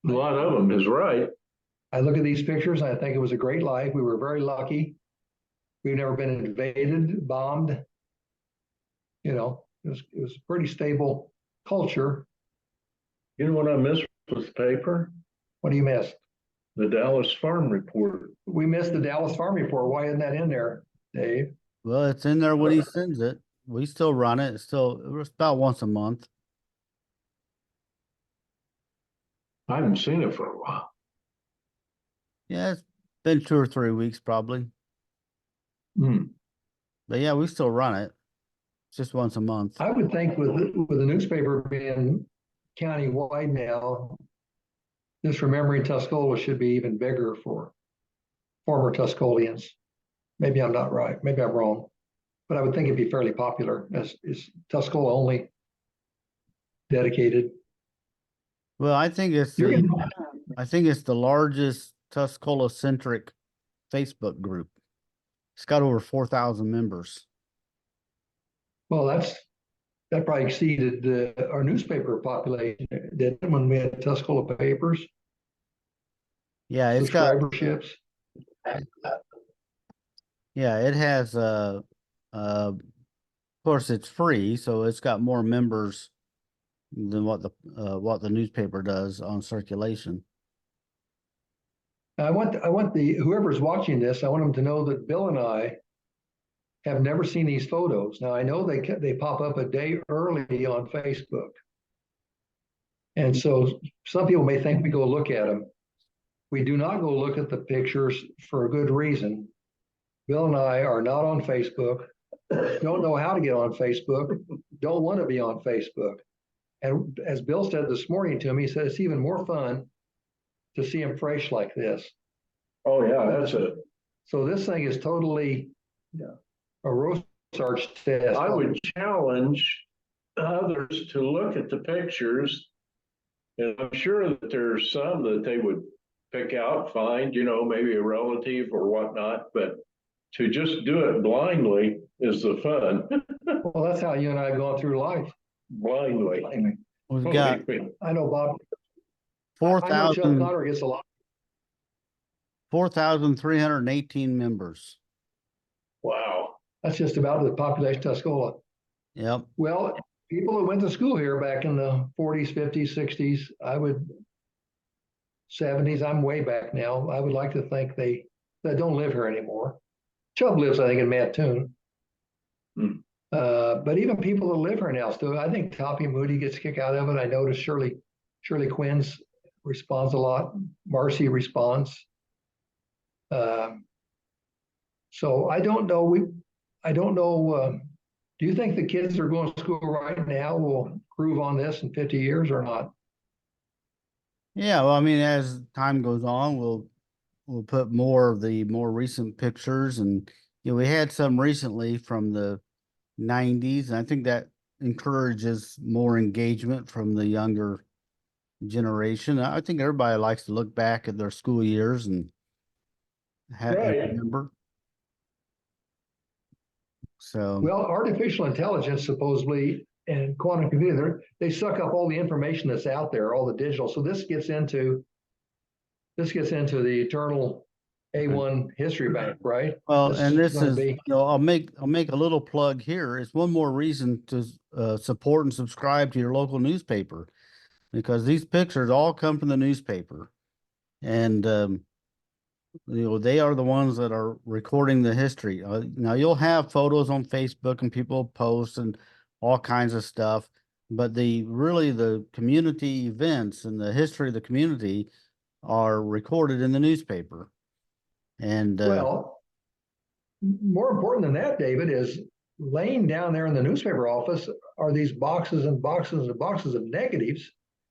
S3: A lot of them is right.
S2: I look at these pictures and I think it was a great life. We were very lucky. We've never been invaded, bombed. You know, it was a pretty stable culture.
S3: You know what I miss with the paper?
S2: What do you miss?
S3: The Dallas Farm Report.
S2: We missed the Dallas Farm Report. Why isn't that in there, Dave?
S1: Well, it's in there when he sends it. We still run it. It's about once a month.
S3: I haven't seen it for a while.
S1: Yeah, it's been 2 or 3 weeks probably.
S3: Hmm.
S1: But yeah, we still run it. It's just once a month.
S2: I would think with the newspaper being county-wide now, this Remembering Tuscola should be even bigger for former Tuscolians. Maybe I'm not right. Maybe I'm wrong. But I would think it'd be fairly popular. Is Tuscola only dedicated?
S1: Well, I think it's the largest Tuscola centric Facebook group. It's got over 4,000 members.
S2: Well, that probably exceeded our newspaper population, did it, when we had Tuscola papers,
S1: Yeah, it's got
S2: subscriberships.
S1: yeah, it has of course it's free, so it's got more members than what the newspaper does on circulation.
S2: I want whoever's watching this, I want them to know that Bill and I have never seen these photos. Now I know they pop up a day early on Facebook, and so some people may think we go look at them. We do not go look at the pictures for a good reason. Bill and I are not on Facebook, don't know how to get on Facebook, don't want to be on Facebook. And as Bill said this morning to me, he said it's even more fun to see him fresh like this.
S3: Oh, yeah, that's it.
S2: So this thing is totally a Rorschach test.
S3: I would challenge others to look at the pictures. And I'm sure that there's some that they would pick out, find, maybe a relative or whatnot, but to just do it blindly is the fun.
S2: Well, that's how you and I have gone through life.
S3: Blindly.
S1: We've got
S2: I know Bob. I know Chuck
S1: 4,000
S2: Connor gets a lot.
S1: 4,318 members.
S3: Wow.
S2: That's just about the population of Tuscola.
S1: Yep.
S2: Well, people who went to school here back in the 40s, 50s, 60s, 70s, I'm way back now. I would like to think they don't live here anymore. Chubb lives, I think, in Mattoon.
S3: Hmm.
S2: But even people that live here now still, I think Toppy Moody gets a kick out of it. I noticed Shirley Quinn's responds a lot. Marcy responds. So I don't know. Do you think the kids that are going to school right now will improve on this in 50 years or not?
S1: Yeah, well, I mean, as time goes on, we'll put more of the more recent pictures, and we had some recently from the 90s, and I think that encourages more engagement from the younger generation. I think everybody likes to look back at their school years and remember. So
S2: well, artificial intelligence supposedly and quantum computing, they suck up all the information that's out there, all the digital. So this gets into the eternal A1 history bank, right?
S1: Well, and this is, I'll make a little plug here. It's one more reason to support and subscribe to your local newspaper, because these pictures all come from the newspaper, and they are the ones that are recording the history. Now you'll have photos on Facebook and people post and all kinds of stuff, but the community events and the history of the community are recorded in the newspaper. And
S2: well, more important than that, David, is laying down there in the newspaper office are these boxes and boxes and boxes of negatives,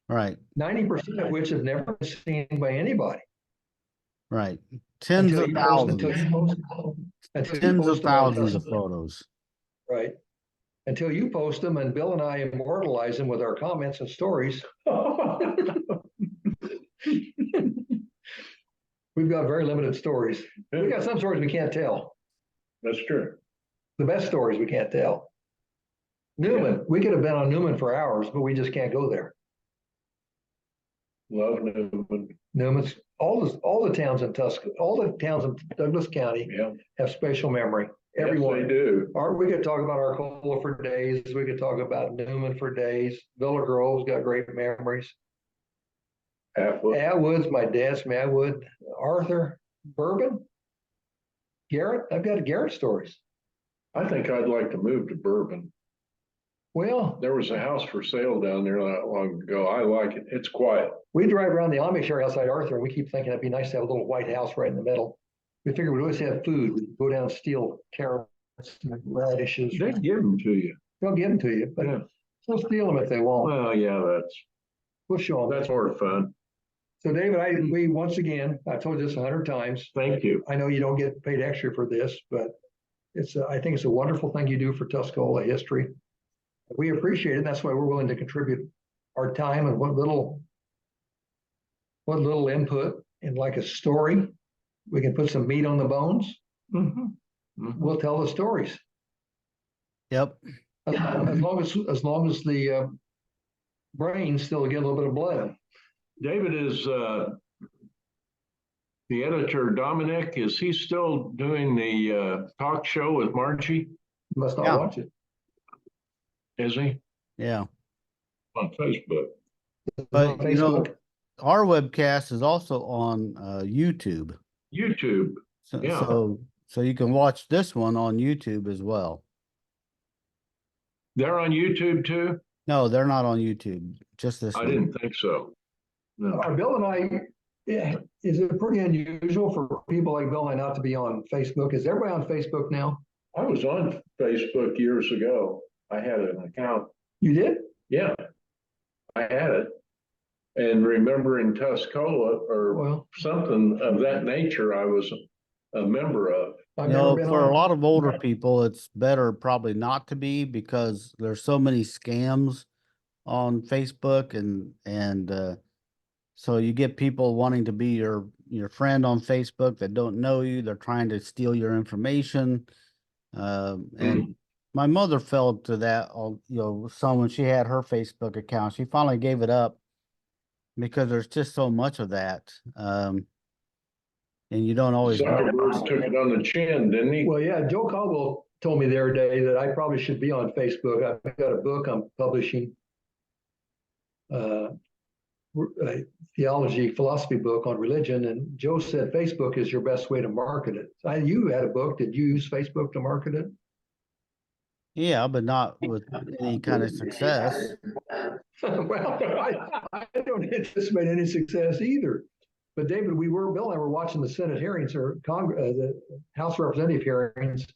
S1: right,
S2: 90% of which have never been seen by anybody.
S1: Right. Tens of thousands of photos.
S2: Right. Until you post them and Bill and I immortalize them with our comments and stories. We've got very limited stories. We got some stories we can't tell.
S3: That's true.
S2: The best stories we can't tell. Newman, we could have been on Newman for hours, but we just can't go there.
S3: Love Newman.
S2: Newman's, all the towns in Tuscola, all the towns in Douglas County
S3: Yeah.
S2: have special memory. Everyone.
S3: Yes, they do.
S2: We could talk about Arcola for days. We could talk about Newman for days. Villa Grove's got great memories. Atwood's my dad's from Atwood. Arthur, Bourbon, Garrett. I've got Garrett stories.
S3: I think I'd like to move to Bourbon.
S2: Well,
S3: There was a house for sale down there not long ago. I like it. It's quiet.
S2: we drive around the Amish area outside Arthur, and we keep thinking it'd be nice to have a little white house right in the middle. We figure we'd always have food. We'd go down and steal carrots and radishes.
S3: They give them to you.
S2: They'll give them to you, but
S3: Yeah.
S2: we'll steal them if they won't.
S3: Well, yeah,
S2: We'll show them.
S3: that's more fun.
S2: So David, we once again, I've told you this 100 times.
S3: Thank you.
S2: I know you don't get paid extra for this, but I think it's a wonderful thing you do for Tuscola history. We appreciate it. That's why we're willing to contribute our time and what little input in like a story. We can put some meat on the bones. We'll tell the stories.
S1: Yep.
S2: As long as the brains still get a little bit of blood.
S3: David is the editor, Dominic. Is he still doing the talk show with Margie?
S2: You must not watch it.
S3: Is he?
S1: Yeah.
S3: On Facebook.
S1: But you know, our webcast is also on YouTube.
S3: YouTube.
S1: So,
S3: Yeah.
S1: so you can watch this one on YouTube as well.
S3: They're on YouTube too?
S1: No, they're not on YouTube. Just this
S3: I
S1: one.
S3: didn't think so. No.
S2: Are Bill and I, is it pretty unusual for people like Bill and I not to be on Facebook? Is everybody on Facebook now?
S3: I was on Facebook years ago. I had an account.
S2: You did?
S3: Yeah, I had it. And remembering Tuscola or something of that nature, I was a member of.
S2: I've
S1: You
S2: never
S1: know,
S2: been
S1: for
S2: on.
S1: a lot of older people, it's better probably not to be because there's so many scams on Facebook and so you get people wanting to be your friend on Facebook that don't know you. They're trying to steal your information. And my mother fell to that, some when she had her Facebook account. She finally gave it up because there's just so much of that. And you don't always know.
S3: Zuckerberg took it on the chin, didn't he?
S2: Well, yeah, Joe Caldwell told me the other day that I probably should be on Facebook. I've got a book I'm publishing, a theology, philosophy book on religion. And Joe said Facebook is your best way to market it. You had a book. Did you use Facebook to market it?
S1: Yeah, but not with any kind of success.
S2: Well, I don't anticipate any success either. But David, Bill and I were watching the Senate hearings or the House Representative hearings,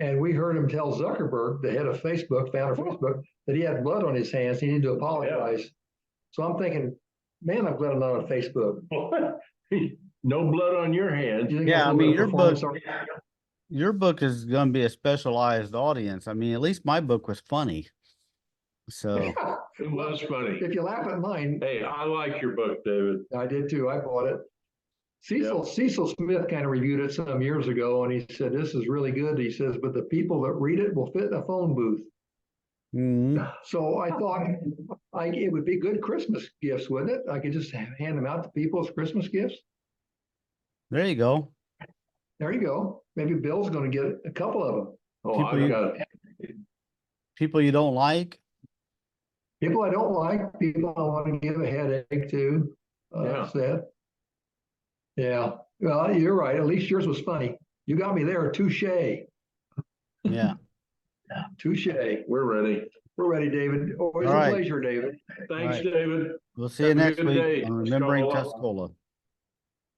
S2: and we heard him tell Zuckerberg, the head of Facebook, founder of Facebook, that he had blood on his hands. He needed to apologize. Yeah. So I'm thinking, man, I'm glad I'm not on Facebook.
S3: No blood on your hands.
S1: Yeah, I mean, your book is going to be a specialized audience. I mean, at least my book was funny. So
S3: yeah, it was funny.
S2: If you laugh at mine.
S3: Hey, I like your book, David.
S2: I did too. I bought it. Cecil Smith kind of reviewed it some years ago, and he said, this is really good. He says, but the people that read it will fit in a phone booth. So I thought it would be good Christmas gifts, wouldn't it? I could just hand them out to people as Christmas gifts.
S1: There you go.
S2: There you go. Maybe Bill's going to get a couple of them.
S3: Oh,
S1: people you don't like?
S2: People I don't like, people I want to give a headache to. Yeah. Well, you're right. At least yours was funny. You got me there. Touche.
S1: Yeah.
S2: Touche.
S3: We're ready.
S2: We're ready, David. Always a pleasure, David.
S3: Thanks, David.
S1: We'll see you next week on Remembering Tuscola.